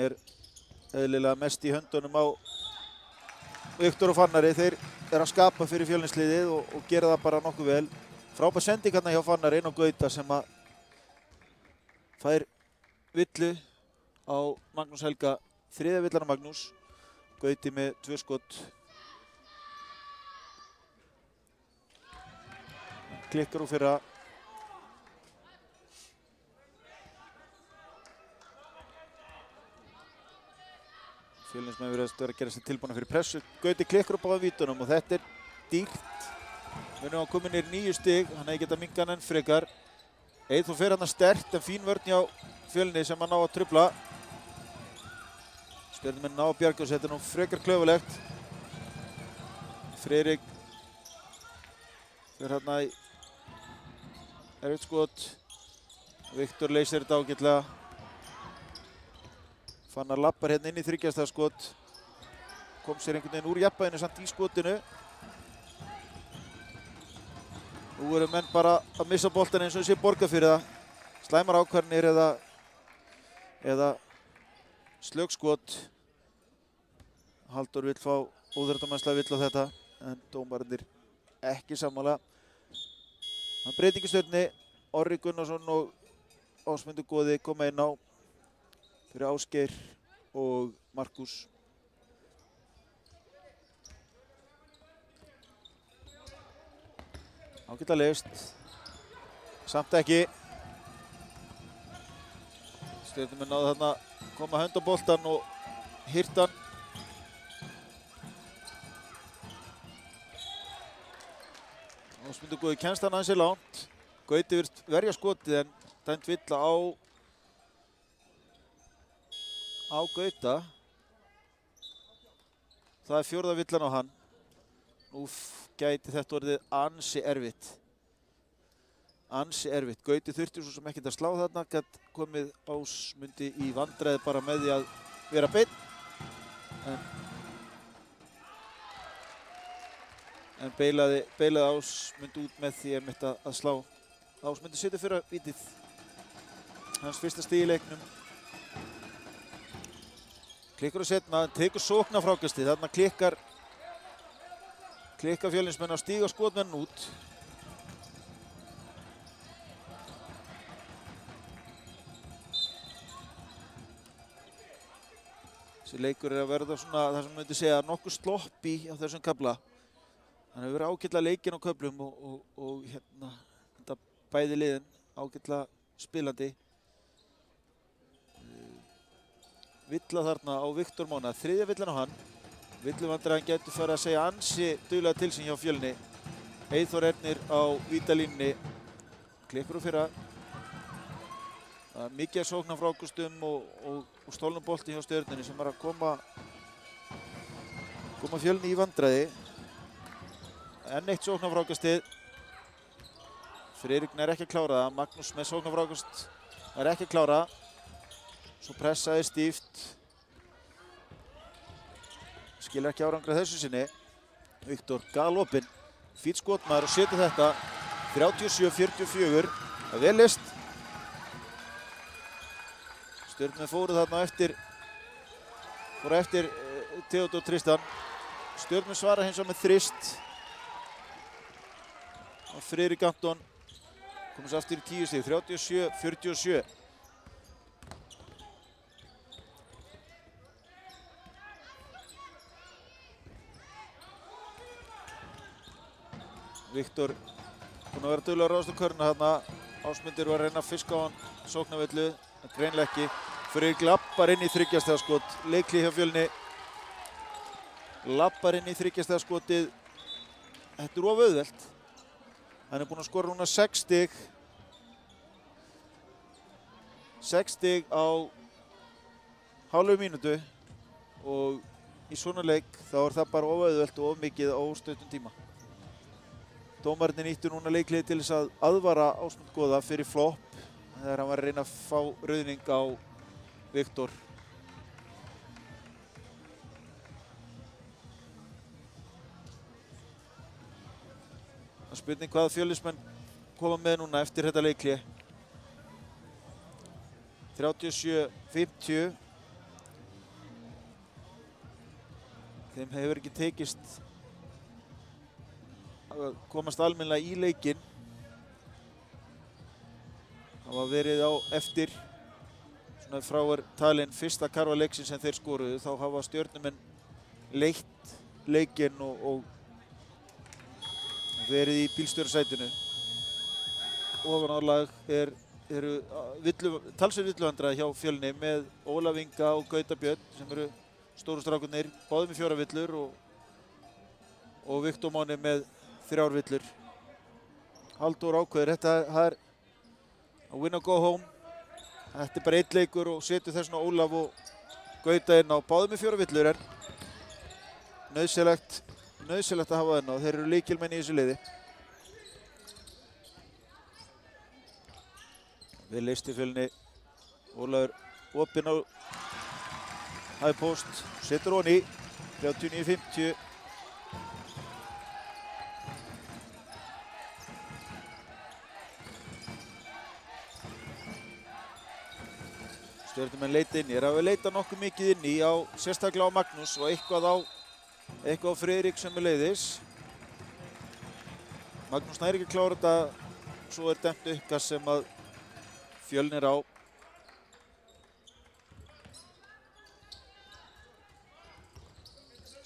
eðlilega mest í höndunum á Viktor og Fannari. Þeir eru að skapa fyrir Fjölnisliðið og gera það bara nokkuð vel. Frábær sending hérna hjá Fannari inn á Gauta sem að fær villu á Magnús Helga. 3. villan á Magnús. Gauti með 2 skot. Klikkar úr fyrra. Fjölnismenn virðast vera að gera sér tilbúna fyrir pressu. Gauti klikkar upp á vítunum og þetta dýrt. Munum að koma niður 9 stig, hann hefði getað minkað enn frekar. Eyþór fer hann sterkt en fín vörn hjá Fjölni sem hann ná að trufla. Stjörnumenn ná að bjarga þessu, þetta nú frekar klaufalegt. Friðrik fer hérna í erfitt skot. Viktor leysir þetta ágætlega. Fannar lappar hérna inn í þriggjastaðaskot. Kom sér einhvern veginn úr jafnvæginu samt í skotinu. Nú eru menn bara að missa boltan eins og sé borgað fyrir það. Slæmar ákvarðanir eða slögskot. Halldór vill fá óþrjóttamannslega vill á þetta en dómararnir ekki sammála. Það breytingu Stjörnunni, Orri Gunnarsson og Ásmundur Goði koma inn á fyrir Ásgeir og Markus. Ágætlega leyst, samt ekki. Stjörnumenn náðu þarna að koma hönd á boltan og hirta hann. Ásmundur Goði kemst hann ansi langt. Gauti virst verja skotið en dæmt villa á Gauta. Það er 4. villan á hann. Nú gæti þetta orðið ansi erfitt. Ansi erfitt. Gauti þurfti svo sem ekkert að slá þarna. Gat komið Ásmundi í vandræði bara með því að vera beinn. En beilaði Ásmund út með því að slá. Ásmundi situr fyrir vítið. Hans fyrsta stig í leiknum. Klikkar og setna, tekur sóknarfrákastið. Þarna klikkar Fjölnismenn að stíga skotmenn út. Þessi leikur er að verða svona, það sem maður myndi segja, nokkuð sloppi á þessum kafla. Hann hefur verið ágætlega leikinn á köflum og hérna, þetta bæði liðin ágætlega spilandi. Villa þarna á Viktor Mána, 3. villan á hann. Villuvandræðan getur farið að segja ansi duglega til sín hjá Fjölni. Eyþór Ernir á vítalínunni. Klippur úr fyrra. Það er mikið að sókna frákustum og stólnum bolti hjá Stjörnunni sem er að koma Fjölni í vandræði. Enn eitt sóknarfrákastið. Friðrik er ekki að klára það. Magnús með sóknarfrákast er ekki að klára. Svo pressaði stíft. Skilur ekki árangra þessu sinni. Viktor galopinn. Fýtt skotmaður og setur þetta. 37-44. Það er vel list. Stjörnumenn fóru þarna eftir Theodór Tristan. Stjörnumenn svara hins vegar með þrist. Og Friðrik Anton komast aftur í 10 stig. 37-47. Viktor búinn að vera duglegur á ráðast á körna þarna. Ásmundur var að reyna að fiska á hann sóknarvillu, en greinilega ekki. Friðrik lappar inn í þriggjastaðaskot. Leiklið hjá Fjölni. Lappar inn í þriggjastaðaskotið. Þetta er of auðvelt. Hann er búinn að skora núna 6 stig. 6 stig á hálfu mínútu og í svona leik þá er það bara of auðvelt og of mikið á stuttum tíma. Dómararnir nýttu núna leikliði til þess að aðvara Ásmund Goða fyrir flopp þegar hann var að reyna að fá rauðning á Viktor. Það er spurning hvað Fjölnismenn koma með núna eftir þetta leiklið. 37-50. Þeim hefur ekki tekist að komast almennilega í leikinn. Það var verið á eftir svona frá er talin fyrsta karfa leiksins sem þeir skoruðu. Þá hafa Stjörnumenn leitt leikinn og verið í bílstjórasætinu. Ofanálag eru talsverð villuvandræði hjá Fjölni með Ólaf Inga og Gauta Björn sem eru stóru strákarnir, báðir með 4 villur og Viktor Máni með 3 villur. Halldór ákveður, það er að win or go home. Þetta er bara einn leikur og setur þessna Ólaf og Gauta inn á. Báðum með 4 villur er nauðsynlegt að hafa þennan og þeir eru lykilmenn í þessu liði. Við leisti Fjölni, Ólafur opinn á high post, setur hon í 39-50. Stjörnumenn leita inn í, að leita nokkuð mikið inn í sérstaklega á Magnús og eitthvað á Friðrik sömuleiðis. Magnús nær ekki að klára þetta, svo er dæmt uppkast sem að Fjölnir á.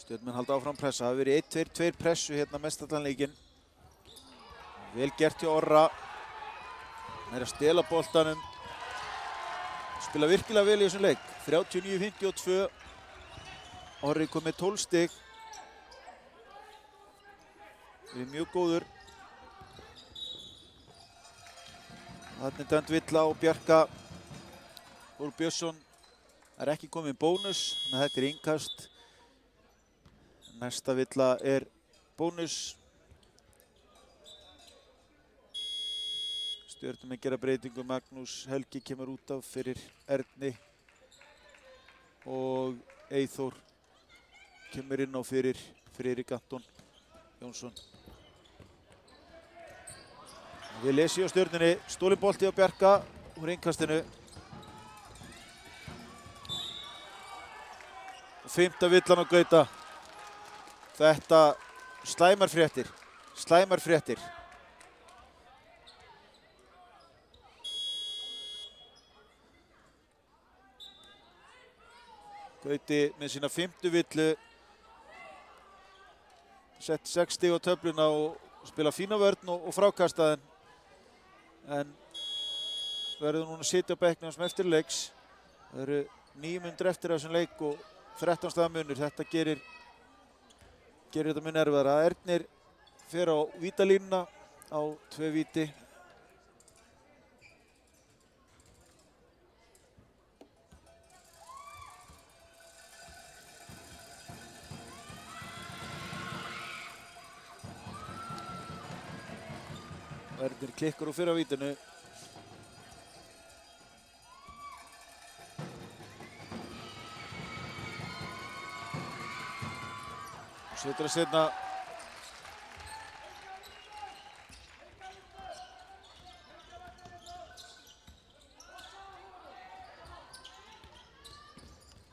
Stjörnumenn halda áfram pressa, það hefur verið 1-2 pressu hérna mest allan leikinn. Vel gert hjá Orra, hann er að stela boltanum. Spila virkilega vel í þessum leik, 39-52, Orri kom með 12 stig. Það er mjög góður. Þarna er dæmt villa og Bjarka. Ólf Björnsson er ekki komið bónus, þannig að þetta er innkast. Næsta villa er bónus. Stjörnumenn gera breytingu, Magnús Helgi kemur út af fyrir Erni og Eyþór kemur inn á fyrir Friðrik Anton Jónsson. Við lesi á Stjörnunni, stólinn bolti á Bjarka úr innkastinu. Og 5. villan á Gauta. Þetta slæmar fréttir. Gauti með sína 5. villu, sett 6 stig á töfluna og spila fína vörn og frákastaðin. En verður núna að sitja á bekknum sem eftir leiks. Það eru 9 mínútur eftir þessum leik og 13 staða munur. Þetta gerir þetta mun erfiðara. Ernir fer á vítalínuna á 2 víti. Ernir klikkar úr fyrra vítinu. Setur að setna.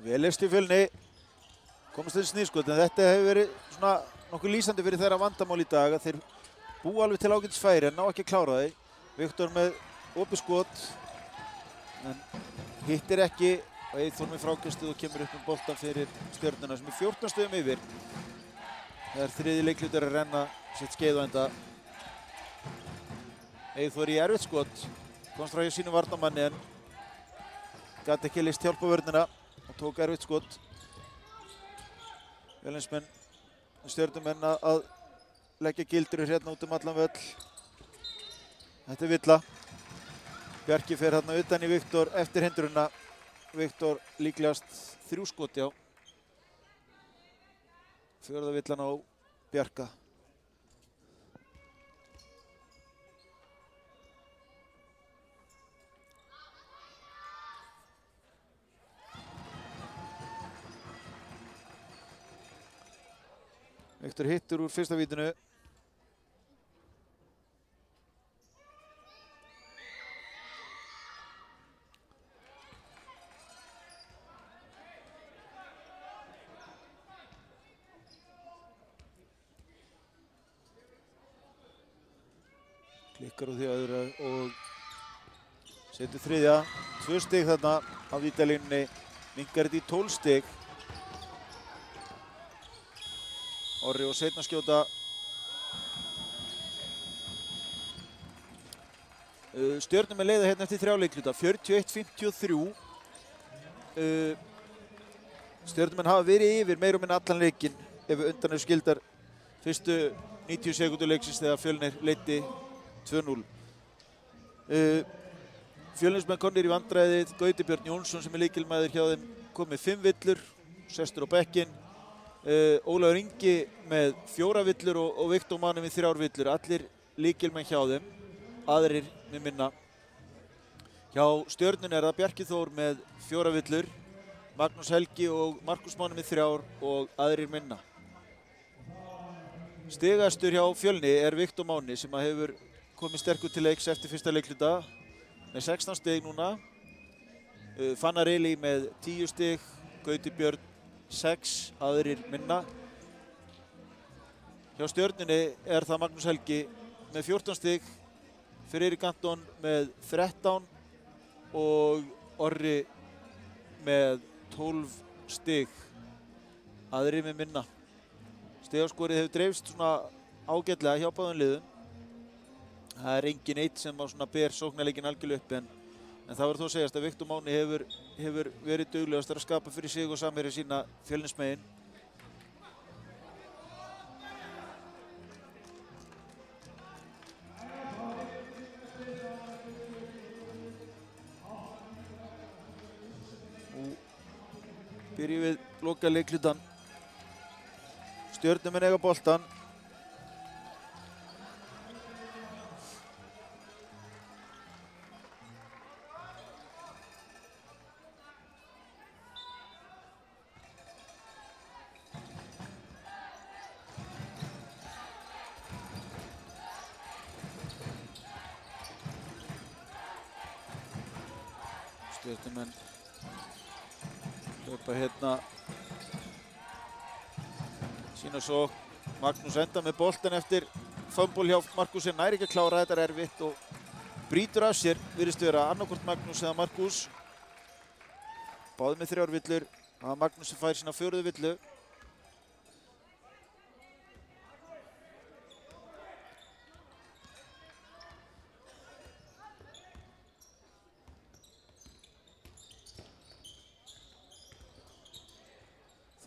Vel leyst í Fjölni. Komast til sníðskot, en þetta hefur verið svona nokkuð lýsandi fyrir þeirra vandamál í dag. Þeir búa alveg til ágætis færi en ná ekki að klára þeir. Viktor með opið skot, en hittir ekki. Og Eyþór með frákastuð og kemur upp boltan fyrir Stjörnuna sem er 14 stigum yfir. Það er 3. leiklutur að renna sitt skeið á enda. Eyþór í erfitt skot, komst frá hjá sínum varnarmanni en gat ekki list hjálpa vörnina og tók erfitt skot. Fjölnismenn, Stjörnumenn að leggja gildrur hérna út allan völl. Þetta er villa. Bjarki fer hérna utan í Viktor eftir hindrunna. Viktor líklegast 3 skot, já. 4. villan á Bjarka. Viktor hittur úr fyrsta vítinu. Klikkar á því öðru og setur 3. 2 stig þarna á vítalínunni, minnkar þetta í 12 stig. Orri og seinna skjóta. Stjörnumenn leiða hérna eftir 3 leikluta, 41-53. Stjörnumenn hafa verið yfir meira og minna allan leikinn ef undan eru skildar fyrstu 90 sekúndur leiksins þegar Fjölnir leiddi 2-0. Fjölnismenn komnir í vandræðið. Gauti Björn Jónsson sem lykilmaður hjá þeim kom með 5 villur, sestur á bekkinn. Ólafur Ingi með 4 villur og Viktor Máni með 3 villur. Allir lykilmenn hjá þeim, aðrir með minna. Hjá Stjörnunni það Bjarki Þór með 4 villur, Magnús Helgi og Markus Máni með 3 og aðrir minna. Stigastur hjá Fjölni Viktor Máni sem hefur komið sterkur til leiks eftir fyrsta leikluta með 16 stig núna. Fannar Eli með 10 stig, Gauti Björn 6, aðrir minna. Hjá Stjörnunni það Magnús Helgi með 14 stig, Friðrik Anton með 13 og Orri með 12 stig, aðrir með minna. Stigaskorið hefur dreifst svona ágætlega hjá báðum liðum. Það engin eitt sem ber sóknarleikin algjörlega upp en það verður þó að segjast að Viktor Máni hefur verið duglegastur að skapa fyrir sig og samherja sína Fjölnismegin. Nú byrjum við loka leiklutan. Stjörnumenn eiga boltan. Stjörnumenn hlaupa hérna sína svo. Magnús enda með boltan eftir fumble hjá Markusi, nær ekki að klára, þetta erfitt og brýtur af sér, virðist vera annarkvort Magnús eða Markus. Báðir með 3 villur, að Magnús fær sína 4. villu.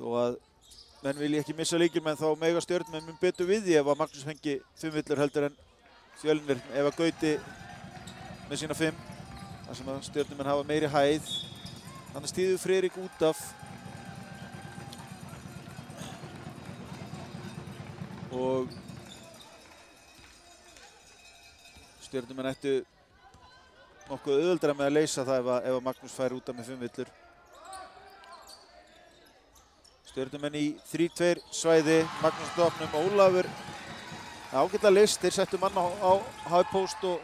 Þó að menn vilja ekki missa lykilmenn þá mega Stjörnumenn mun betur við því ef að Magnús fengi 5 villur heldur en Fjölnir ef að Gauti með sína 5. Þar sem að Stjörnumenn hafa meiri hæð. Þannig stíður Friðrik út af. Og Stjörnumenn ættu nokkuð auðveldara með að leysa það ef að Magnús fær út af með 5 villur. Stjörnumenn í 3-2 svæði, Magnús Dópnum, Ólafur ágætlega list, þeir settu mann á high post og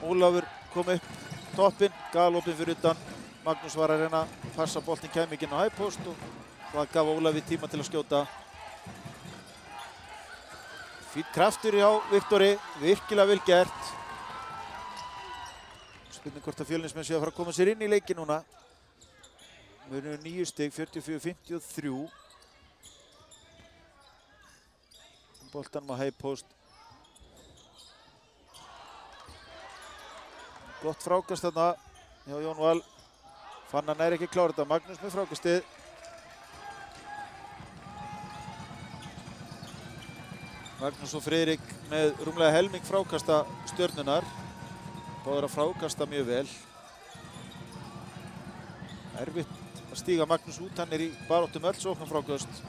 Ólafur kom upp toppinn, galopinn fyrir utan. Magnús var að reyna að passa boltinn kæmi ekki inn á high post og það gaf Ólafi tíma til að skjóta. Fínn kraftur hjá Viktori, virkilega vel gert. Spurning hvort að Fjölnismenn séu að fara að koma sér inn í leikinn núna. Munur 9 stig, 44-53. Boltanum á high post. Gott frákast þarna hjá Jón Val. Fannar nær ekki að klára þetta. Magnús með frákastið. Magnús og Friðrik með rúmlega helming frákasta Stjörnunnar. Báðir að frákasta mjög vel. Erfitt að stíga Magnús út, hann í baráttu öll sóknarfráköst.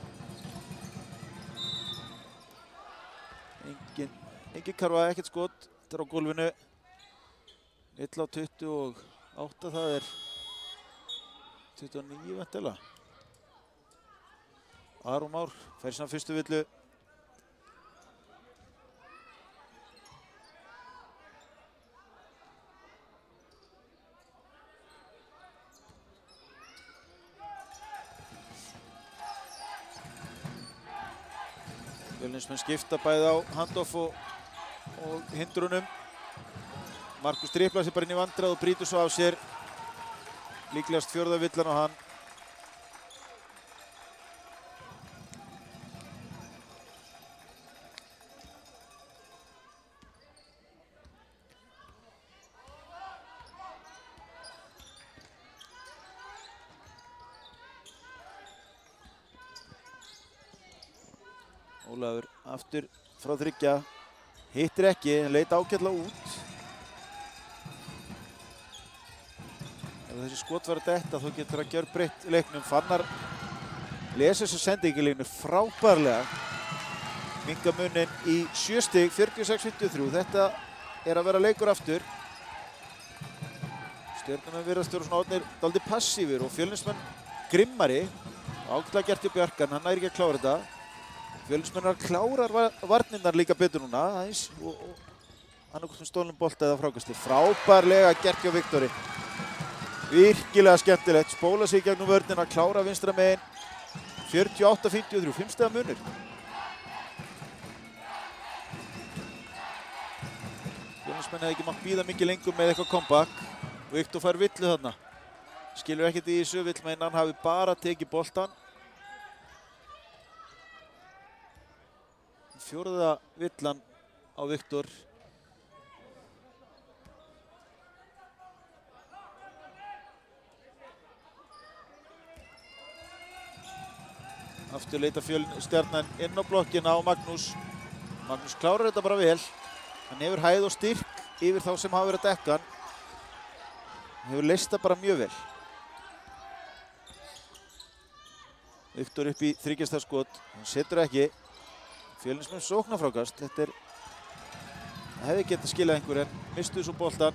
Engin karfa, ekkert skot. Þetta á gólfinu. 1 á 28, það 29 vantilega. Aron Már fær sína 1. villu. Fjölnismenn skipta bæði á handoff og hindrunum. Markus driblar sér bara inn í vandræð og brýtur svo af sér. Líklegast 4. villan á hann. Ólafur aftur frá 3. Hittir ekki, hann leit ágætlega út. Ef þessi skot var að detta þá getur það gjörbreytt leiknum. Fannar lesa þessu sendingilegnu frábærlega. Minnka munin í 7 stig, 46-53. Þetta er að vera leikur aftur. Stjörnumenn virðast vera svona orðnir dálítið passífir og Fjölnismenn grimmari. Ágætlega gert hjá Bjarkan, hann næri ekki að klára þetta. Fjölnismennar klárar varnirnar líka betur núna aðeins og annarkvæmt stólnum bolta eða frákasti. Frábærlega gert hjá Viktori. Virkilega skemmtilegt. Spóla sig gegnum vörnina, klára vinstra megin. 48-53, 5 stiga munur. Fjölnismenn hefði ekki mátt bíða mikið lengur með eitthvað comeback. Viktor fær villu þarna. Skilur ekkert í þessu, vill meina hann hafi bara tekið boltan. 4. villan á Viktor. Aftur leita Stjarnan inn á blokkina á Magnús. Magnús klárar þetta bara vel. Hann hefur hæð og styrk yfir þá sem hafa verið að dekka hann. Hann hefur leyst það bara mjög vel. Viktor upp í 3 stiga skot. Hann setur ekki. Fjölnismenn sóknarfrákast. Þetta hefði getað skilað einhver en mistuðu svo boltan.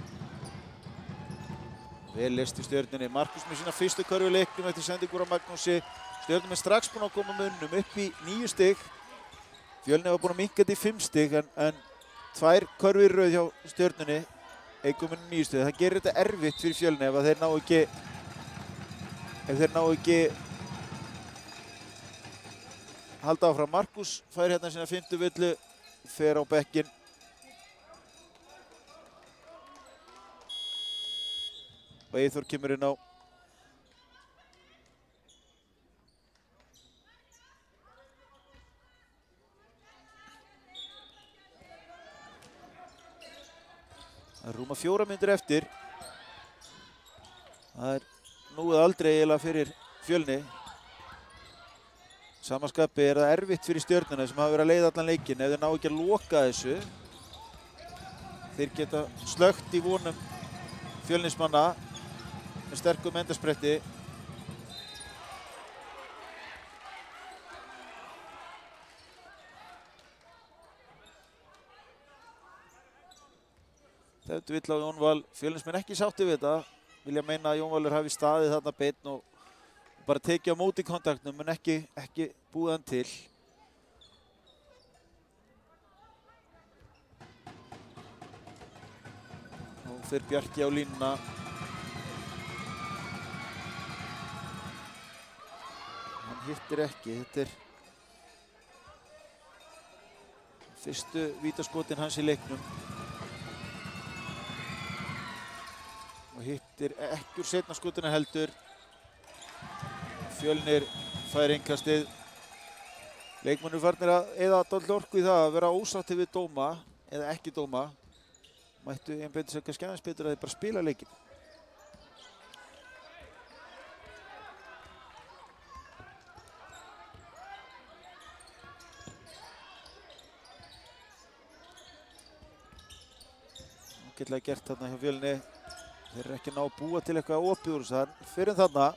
Vel leyst í Stjörnunni. Markus með sína fyrstu körfu í leiknum eftir sendingur á Magnúsi. Stjörnumenn strax búin að koma munum upp í 9 stig. Fjölnir var búin að minnka þetta í 5 stig en 2 körfur í röð hjá Stjörnunni. Eiga munum 9 stig. Það gerir þetta erfitt fyrir Fjölnir ef þeir ná ekki halda áfram. Markus fær hérna sína 5. villu, fer á bekkinn. Og Eyþór kemur inn á. Það er rúma 4 mínútur eftir. Það er nú eða aldrei eiginlega fyrir Fjölni. Samaskapi er það erfitt fyrir Stjörnuna sem hafa verið að leiða allan leikinn. Ef þeir ná ekki að loka þessu, þeir geta slökkt í vonum Fjölnismanna með sterkum endarspretti. Þetta vill á Jón Val. Fjölnismenn ekki sátti við þetta. Vilja meina að Jón Valur hafi staðið þarna beinn og bara tekið á móti kontaktnum en ekki búið hann til. Nú fer Bjarki á línuna. Hann hittir ekki. Þetta er fyrstu vítaskotin hans í leiknum. Og hittir ekki úr seinna skotinu heldur. Fjölnir fær innkastið. Leikmennir farnir að eyða dálítið orku í það að vera ósáttir við dóma eða ekki dóma. Mættu einbeita sér kannski aðeins betur að þeir bara spila leikinn. Ágætlega gert þarna hjá Fjölni. Þeir eru ekki ná að búa til eitthvað opið úr þess að fyrir þarna.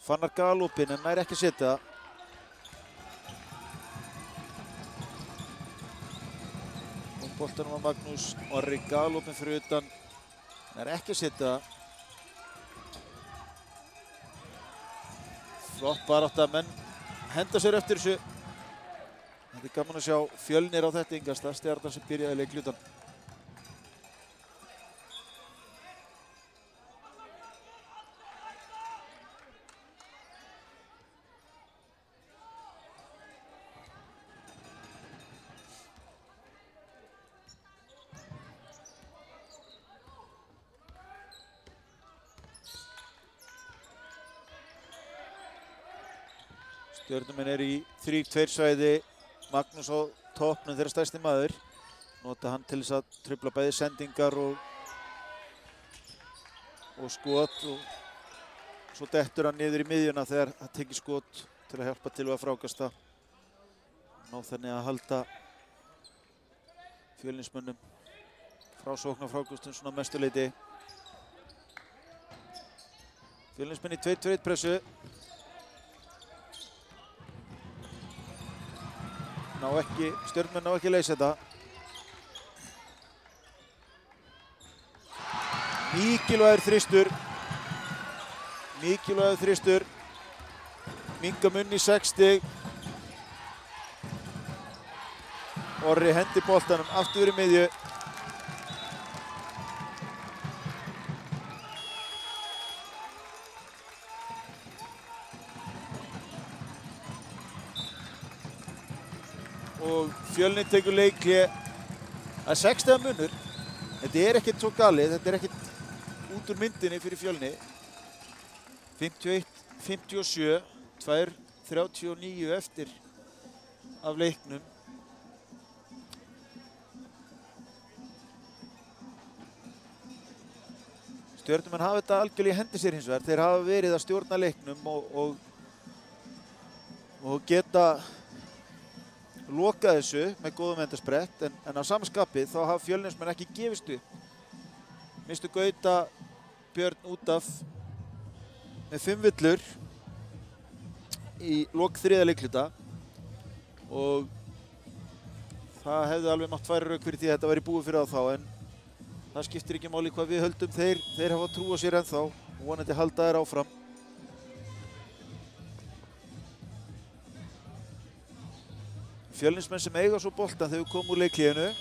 Fannar galopinn en nær ekki að setja. Og boltanum á Magnús. Orri galopinn fyrir utan. Nær ekki að setja. Flott barátta, menn henda sér eftir þessu. Þetta er gaman að sjá Fjölnir á þetta yngasta. Stjarnan sem byrjaði leiklutan. Stjörnumenn er í 3-2 svæði. Magnús á toppnum þeirra stærsti maður. Nota hann til þess að trufla bæði sendingar og skot og svo dettur hann niður í miðjuna þegar hann tekir skot til að hjálpa til að frákasta. Ná þannig að halda Fjölnismönnum frá sóknarfrákostum svona mestuleiti. Fjölnismenn í 2-2-1 pressu. Stjörnumenn ná ekki að leysa þetta. Mikilvægur þristur. Minka munn í 6 stig. Orri hendi boltanum aftur í miðju. Og Fjölnir tekur leikhlé. Það er 6 stiga munur. Þetta er ekkert svo galið, þetta er ekkert út úr myndinni fyrir Fjölni. 51-57, 2:39 eftir af leiknum. Stjörnumenn hafa þetta algjörlega í hendi sér hins vegar. Þeir hafa verið að stjórna leiknum og geta lokað þessu með góðum endarsprett, en á sama skapi þá hafa Fjölnismenn ekki gefist upp. Mistu Gauta Björn út af með 5 villur í lok 3. leikluta og það hefði alveg mátt færa rauk fyrir því að þetta væri búið fyrir þá, en það skiptir ekki máli hvað við höldum. Þeir hafa trú á sér ennþá og vonandi halda þeir áfram. Fjölnismenn sem eiga svo boltan þegar við komum úr leikhléinu.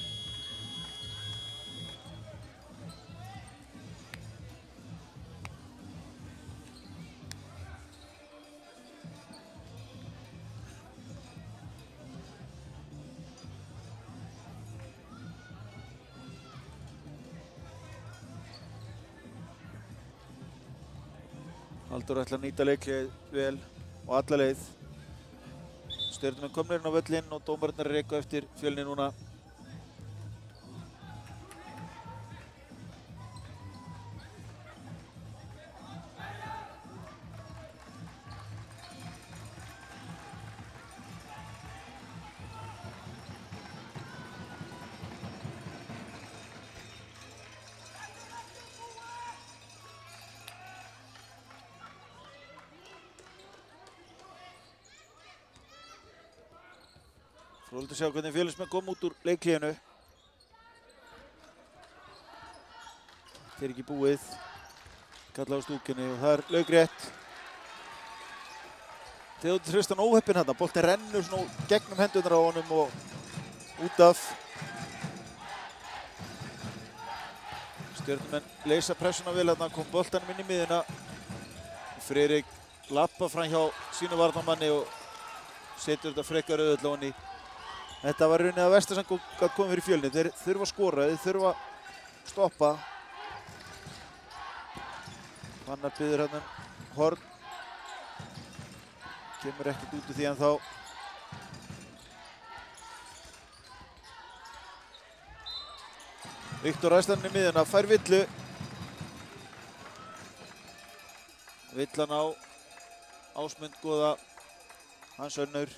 Halldór ætlar að nýta leikhléið vel og alla leið. Stjörnumenn komnir inn á völlinn og dómararnir reka eftir Fjölni núna. Fróðilegt að sjá hvernig Fjölnismenn kom út úr leikhléinu. Þetta er ekki búið. Kalla á stúkunni og það er laukrétt. Theodór Tristan óheppinn þarna. Boltinn rennur svona gegnum hendurnar á honum og út af. Stjörnumenn leysa pressuna vel þarna, kom boltanum inn í miðjuna. Friðrik lappa fram hjá sínu varnarmanni og setur þetta frekar auðvitað á hann í. Þetta var raunin að versta sem gat komið fyrir Fjölni. Þeir þurfa að skora, þeir þurfa að stoppa. Fannar biður hann horn. Kemur ekkert út úr því ennþá. Viktor Æslann í miðjuna, fær villu. Villan á Ásmund góða, hans önnur.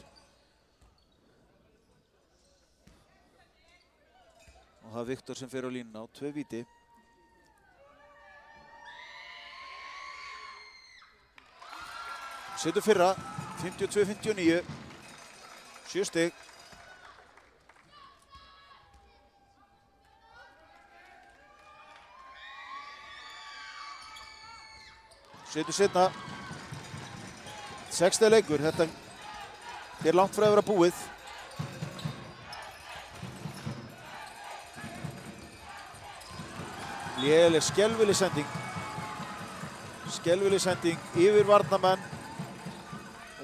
Og það er Viktor sem fer á línuna á 2 víti. Setur fyrra, 52-59, 7 stig. Setur seinna, 6 stiga leikur, þetta er langt frá að vera búið. Léleg skelfileg sending yfir varnarmenn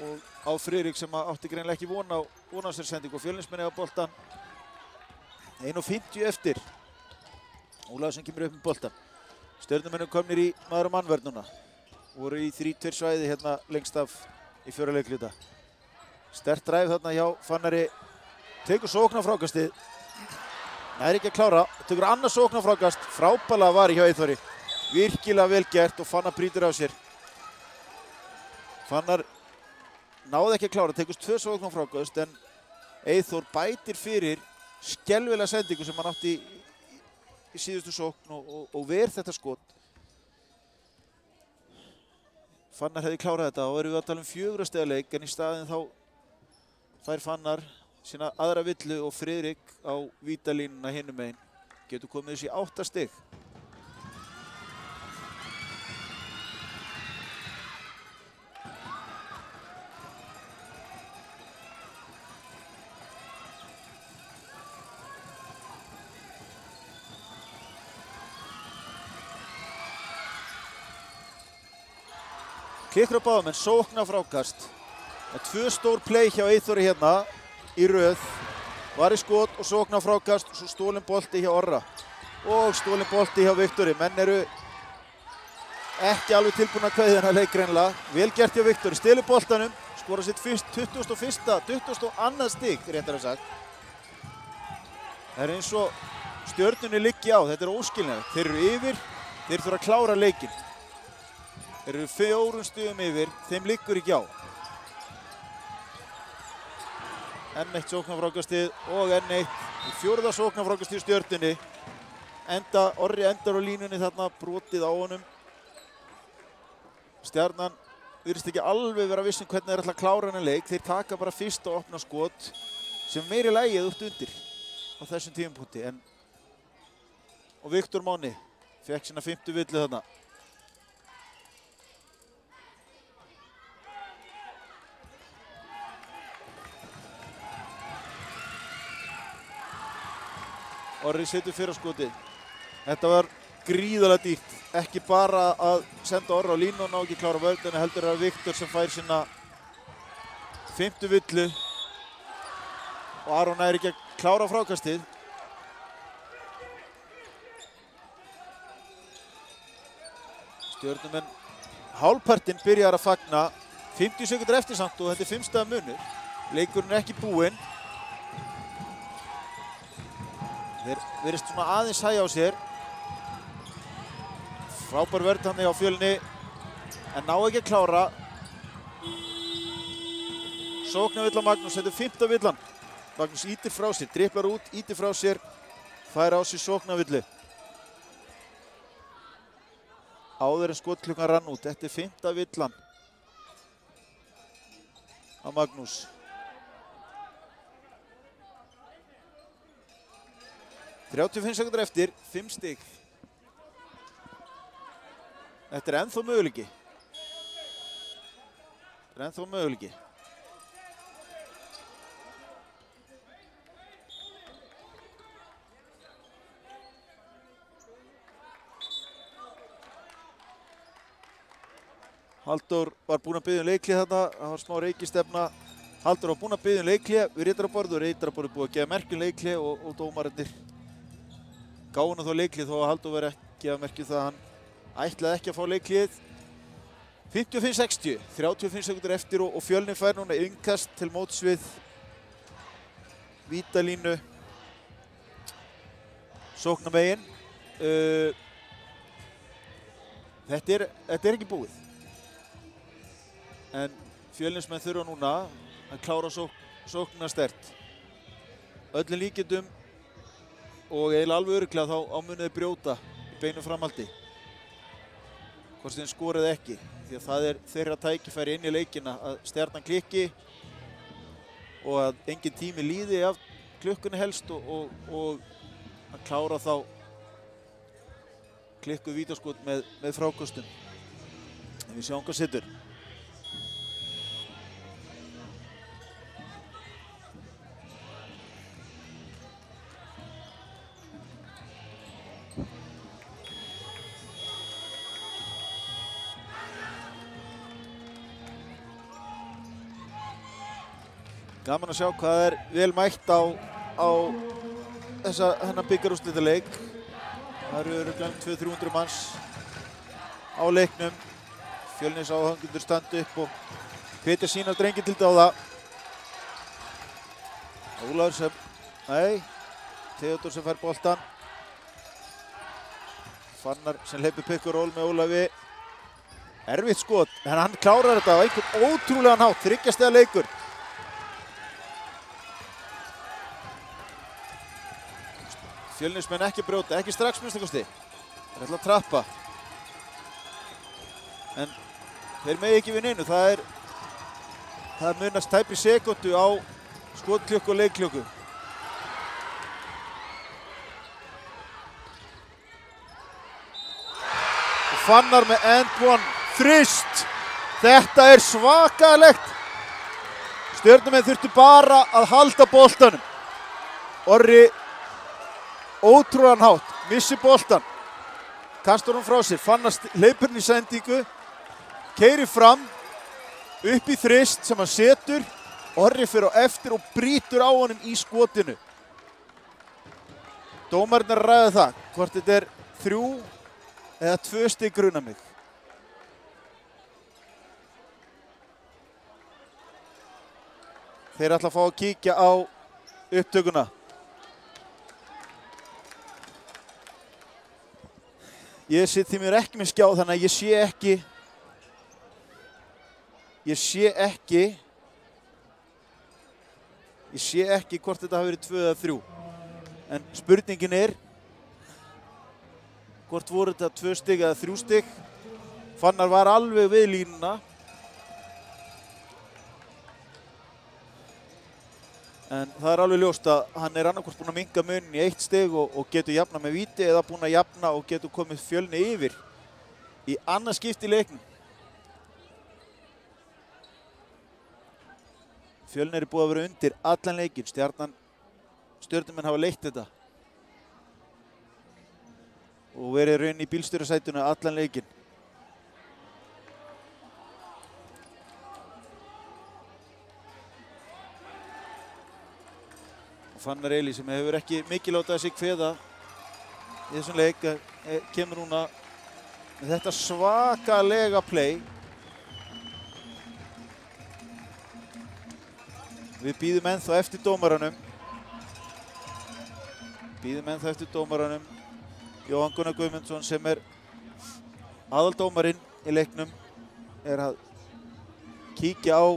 og á Friðrik sem átti greinilega ekki von á sér sending og Fjölnismenn eiga boltan. 1:50 eftir. Ólafsson kemur upp með boltan. Stjörnumenn eru komnir í maður og mannvörn núna. Voru í 3-2 svæði hérna lengst af í 4. leikluta. Sterkt dræf þarna hjá Fannari. Tekur sóknarfrákastið. Það er ekki að klára, tekur annað sóknarfrákast, frábærlega var hjá Eyþóri. Virkilega vel gert og Fannar brýtur á sér. Fannar náði ekki að klára, tekur 2 sóknarfrákast en Eyþór bætir fyrir skelfilega sendingu sem hann átti í síðustu sókn og ver þetta skot. Fannar hefði klárað þetta og erum við að tala 4 stiga leik, en í staðinn þá fær Fannar sína aðra villu og Friðrik á vítalínuna hinum megin getur komið þessi 8 stig. Klikkar á báðum en sókna frákast. Það er 2 stór play hjá Eyþóri hérna í röð. Var í skot og sókna frákast, svo stólinn bolti hjá Orra. Og stólinn bolti hjá Viktori. Menn eru ekki alveg tilbúin að kveðja þennan leik greinilega. Vel gert hjá Viktori, stelur boltanum, skora sitt 22. stig, réttar að sagt. Það er eins og Stjörnunni liggi á, þetta er óskiljanlegt. Þeir eru yfir, þeir þurfa að klára leikinn. Þeir eru 4 stigum yfir, þeim liggur ekki á. Enn eitt sóknarfrákastið og enn eitt 4. sóknarfrákastið í Stjörnunni. Orri endar á línunni þarna, brotið á honum. Stjarnan virðist ekki alveg vera viss hvernig þeir ætla að klára hennar leik. Þeir taka bara fyrsta opna skot sem meiri lagið út undir á þessum tímapunkti. Og Viktor Máni fekk sína 5. villu þarna. Orri setur fyrra skotið. Þetta var gríðarlega dýrt. Ekki bara að senda Orra á línu og ná ekki klára vörðinu, heldur að Viktor sem fær sína 5. villu. Og Aron nær ekki að klára frákastið. Stjörnumenn hálfpartinn byrjar að fagna. 50 sekúndur eftir samt og þetta er 5 stiga munur. Leikurinn er ekki búinn. Þeir virðist svona aðeins hægja á sér. Frábær vörn hann á Fjölni, en ná ekki að klára. Sóknarvilla Magnús, þetta er 5. villan. Magnús ítir frá sér, driblar út, ítir frá sér, fær á sig sóknarvillu. Áður en skotklukkan rann út, þetta er 5. villan á Magnús. 35 sekúndur eftir, 5 stig. Þetta er ennþá möguleiki. Halldór var búinn að biðja leikhlé þarna, það var smá reikistefna. Halldór var búinn að biðja leikhlé við ritaraborð og ritaraborð búið að gefa merkjum leikhlé og dómararnir gáðu hann þó leikhlé þó að Halldór veri ekki að gefa merkjum það að hann ætlaði ekki að fá leikhlið. 55-60, 35 sekúndur eftir og Fjölnir fær núna innkast til móts við vítalínu sóknarmegin. Þetta er ekki búið. En Fjölnismenn þurfa núna að klára sóknina sterkt. Öllum líkindum og eiginlega alveg örugglega þá munu þeir brjóta í beinu framhaldi. Hvort þeim skorið ekki, því að það er þeirra tækifæri inn í leikina að Stjarnan klikki og að engin tími líði af klukkunni helst og að klára þá klikkuð vítaskot með frákostum. En við sjáum hvað situr. Gaman að sjá hvað er vel mætt á þennan bikarúrslitaleik. Það eru örugglega 200-300 manns á leiknum. Fjölnis áhangendur standa upp og hvetja sína drengir til dáða. Ólafur sem, Theodor sem fær boltan. Fannar sem hleypir pick og roll með Ólafi. Erfitt skot, en hann klárar þetta á einhvern ótrúlegan hátt, 3 stiga leikur. Fjölnismenn ekki brjóta, ekki strax minnsta kosti. Þeir ætla að trappa. En þeir megi ekki við neinu. Það munast tæpri sekúndu á skotklukku og leikklukku. Og Fannar með and one. Þrist. Þetta er svakalegt. Stjörnumenn þurftu bara að halda boltanum. Orri ótrúlegan hátt, missi boltan. Kastar hún frá sér, Fannar hleypur hann í sendingu. Keyrir fram, upp í þrist sem hann setur. Orri fer á eftir og brýtur á honum í skotinu. Dómarinn er að ræða það, hvort þetta er 3 eða 2 stig grunar mig. Þeir ætla að fá að kíkja á upptökuna. Ég sitt því mér ekki með skjá þannig að ég sé ekki hvort þetta hafi verið 2 eða 3. En spurningin er hvort voru þetta 2 stig eða 3 stig. Fannar var alveg við línuna. En það er alveg ljóst að hann er annarkvort búinn að minnka munin í 1 stig og getur jafnað með víti eða búinn að jafna og getur komið Fjölni yfir í annað skipti í leiknum. Fjölni er búið að vera undir allan leikinn. Stjörnumenn hafa leitt þetta og verið raun í bílstjórasætinu allan leikinn. Fannar Eli sem hefur ekki mikið látað sig kveða í þessum leik kemur núna með þetta svakalega play. Við bíðum ennþá eftir dómaranum. Jóhann Gunnar Guðmundsson sem er aðaldómarinn í leiknum er að kíkja á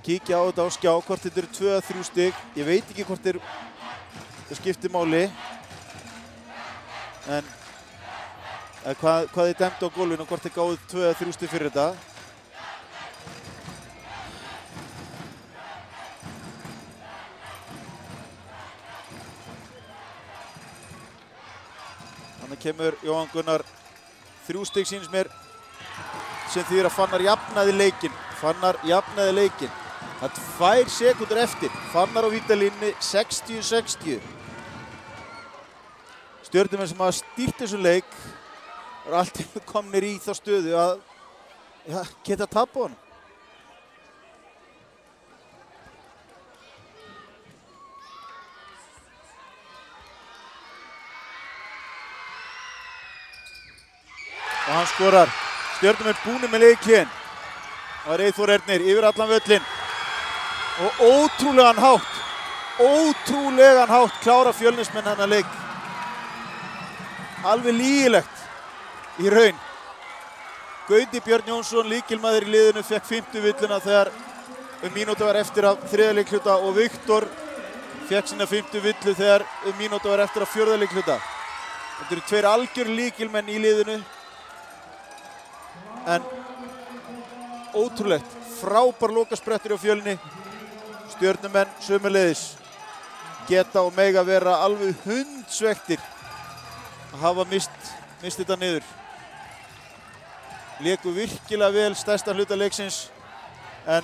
þetta á skjá, hvort þetta eru 2 eða 3 stig. Ég veit ekki hvort það skiptir máli. En hvað þið dæmdu á gólfinu og hvort þið gáðu 2 eða 3 stig fyrir þetta. Þannig kemur Jóhann Gunnar 3 stig sýnist mér sem þýðir að Fannar jafnaði leikinn. Það er 2 sekúndur eftir. Fannar á vítalínunni 60-60. Stjörnumenn sem hafa stýrt þessum leik eru allt komnir í þá stöðu að geta tapað honum. Og hann skorar. Stjörnumenn búnir með leikinn. Það er Eyþór Ernir yfir allan völlinn. Og ótrúlegan hátt klára Fjölnismenn þennan leik. Alveg lygilegt í raun. Gauti Björn Jónsson, lykilmaður í liðinu, fekk 5. villuna þegar mínúta var eftir af 3. leikhluta og Viktor fekk sína 5. villu þegar mínúta var eftir af 4. leikhluta. Þetta eru 2 algjör lykilmenn í liðinu. En ótrúlegt, frábær lokasprettur á Fjölni. Stjörnumenn sömuleiðis geta og mega vera alveg hundsvektir að hafa mist þetta niður. Léku virkilega vel stærsta hluta leiksins en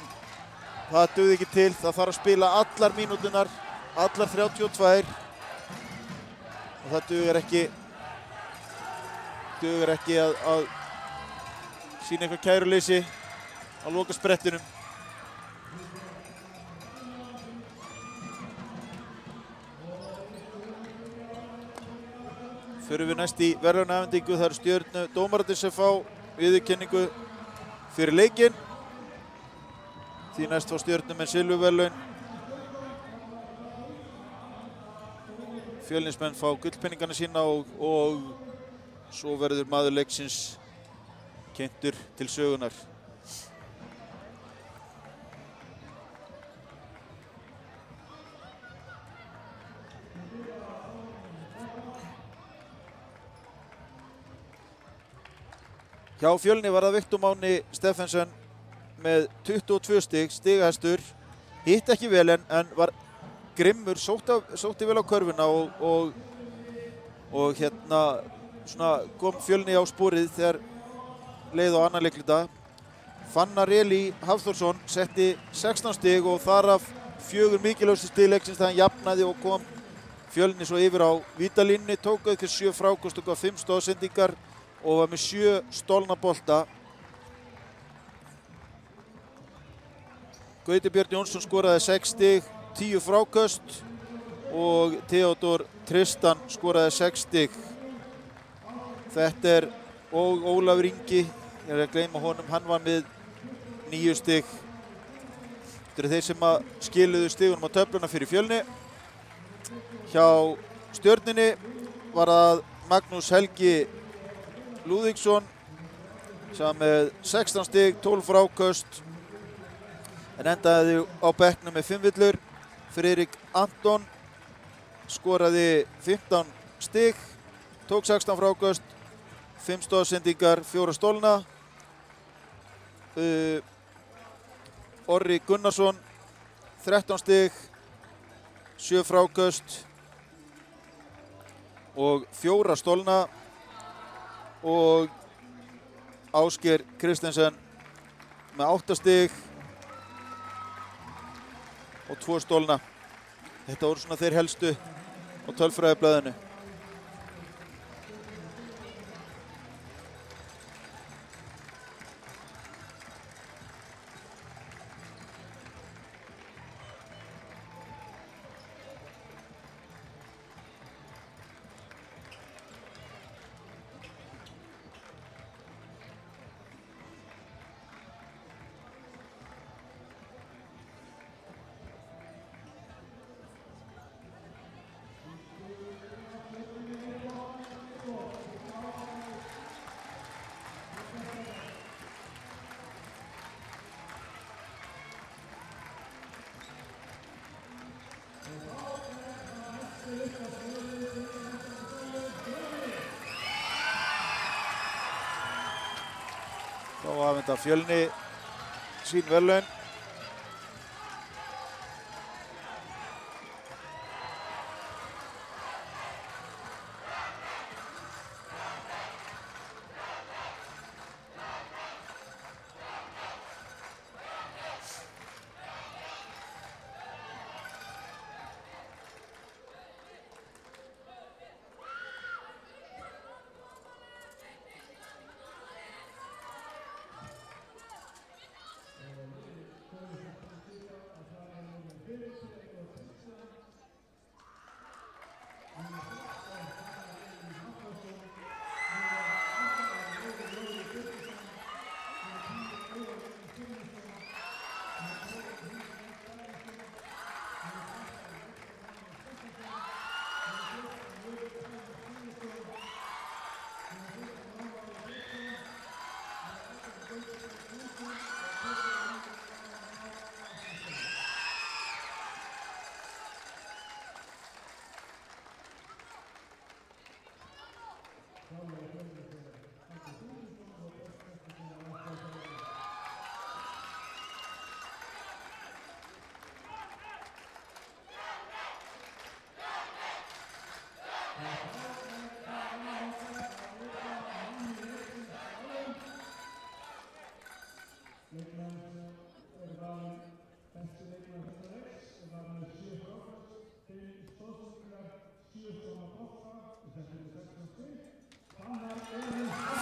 það dugði ekki til. Það þarf að spila allar mínúturnar, allar 32 og það dugar ekki að sýna eitthvað kæruleysi á lokasprettinum. Förum við næst í verðlaunaafhendingu. Það eru Stjörnu dómararnir sem fá viðurkenningu fyrir leikinn. Því næst fá Stjörnumenn silfurverðlaun. Fjölnismenn fá gullpenningana sína og svo verður maður leiksins kynntur til sögunar. Hjá Fjölni var það Viktor Máni Steffensen með 22 stig, stigahæstur. Hitt ekki vel en var grimmur, sótti vel á körfuna og hérna svona kom Fjölni á sporið þegar leið á annan leikluta. Fannar Eli Hafþórsson setti 16 stig og þar af 4 mikilvægustu stig leiksins þegar hann jafnaði og kom Fjölni svo yfir á vítalínunni, tók auðvitað 7 fráköst og 5 stoðsendingar og var með 7 stolna bolta. Gauti Björn Jónsson skoraði 6 stig, 10 fráköst og Theodor Tristan skoraði 6 stig. Þetta og Ólafur Ingi, ég er að gleyma honum, hann var með 9 stig. Þetta eru þeir sem skiluðu stigunum á töfluna fyrir Fjölni. Hjá Stjörnunni var það Magnús Helgi Lúðvíksson sem með 16 stig, 12 fráköst en endaði á bekknum með 5 villur. Friðrik Anton skoraði 15 stig, tók 16 fráköst, 5 stoðsendingar, 4 stolna. Orri Gunnarsson 13 stig, 7 fráköst og 4 stolna og Ásgeir Kristensen með 8 stig og 2 stolna. Þetta voru svona þeir helstu á tölfræðiblaðinu. Þá afhenda Fjölni sín verðlaun.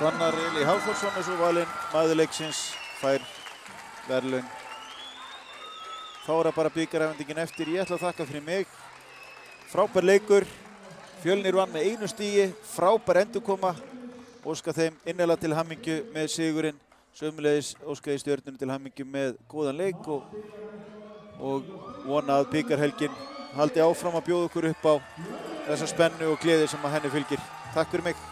Fannar Eli Hafþórsson er svo valinn maður leiksins, fær verðlaun. Þá er það bara bikarafhendingin eftir. Ég ætla að þakka fyrir mig. Frábær leikur. Fjölnir vann með 1 stigi, frábær endurkoma. Óska þeim innilega til hamingju með sigurinn. Sömuleiðis óska ég Stjörnunni til hamingju með góðan leik og vona að bikarhelgin haldi áfram að bjóða okkur upp á þessa spennu og gleði sem að henni fylgir. Takk fyrir mig.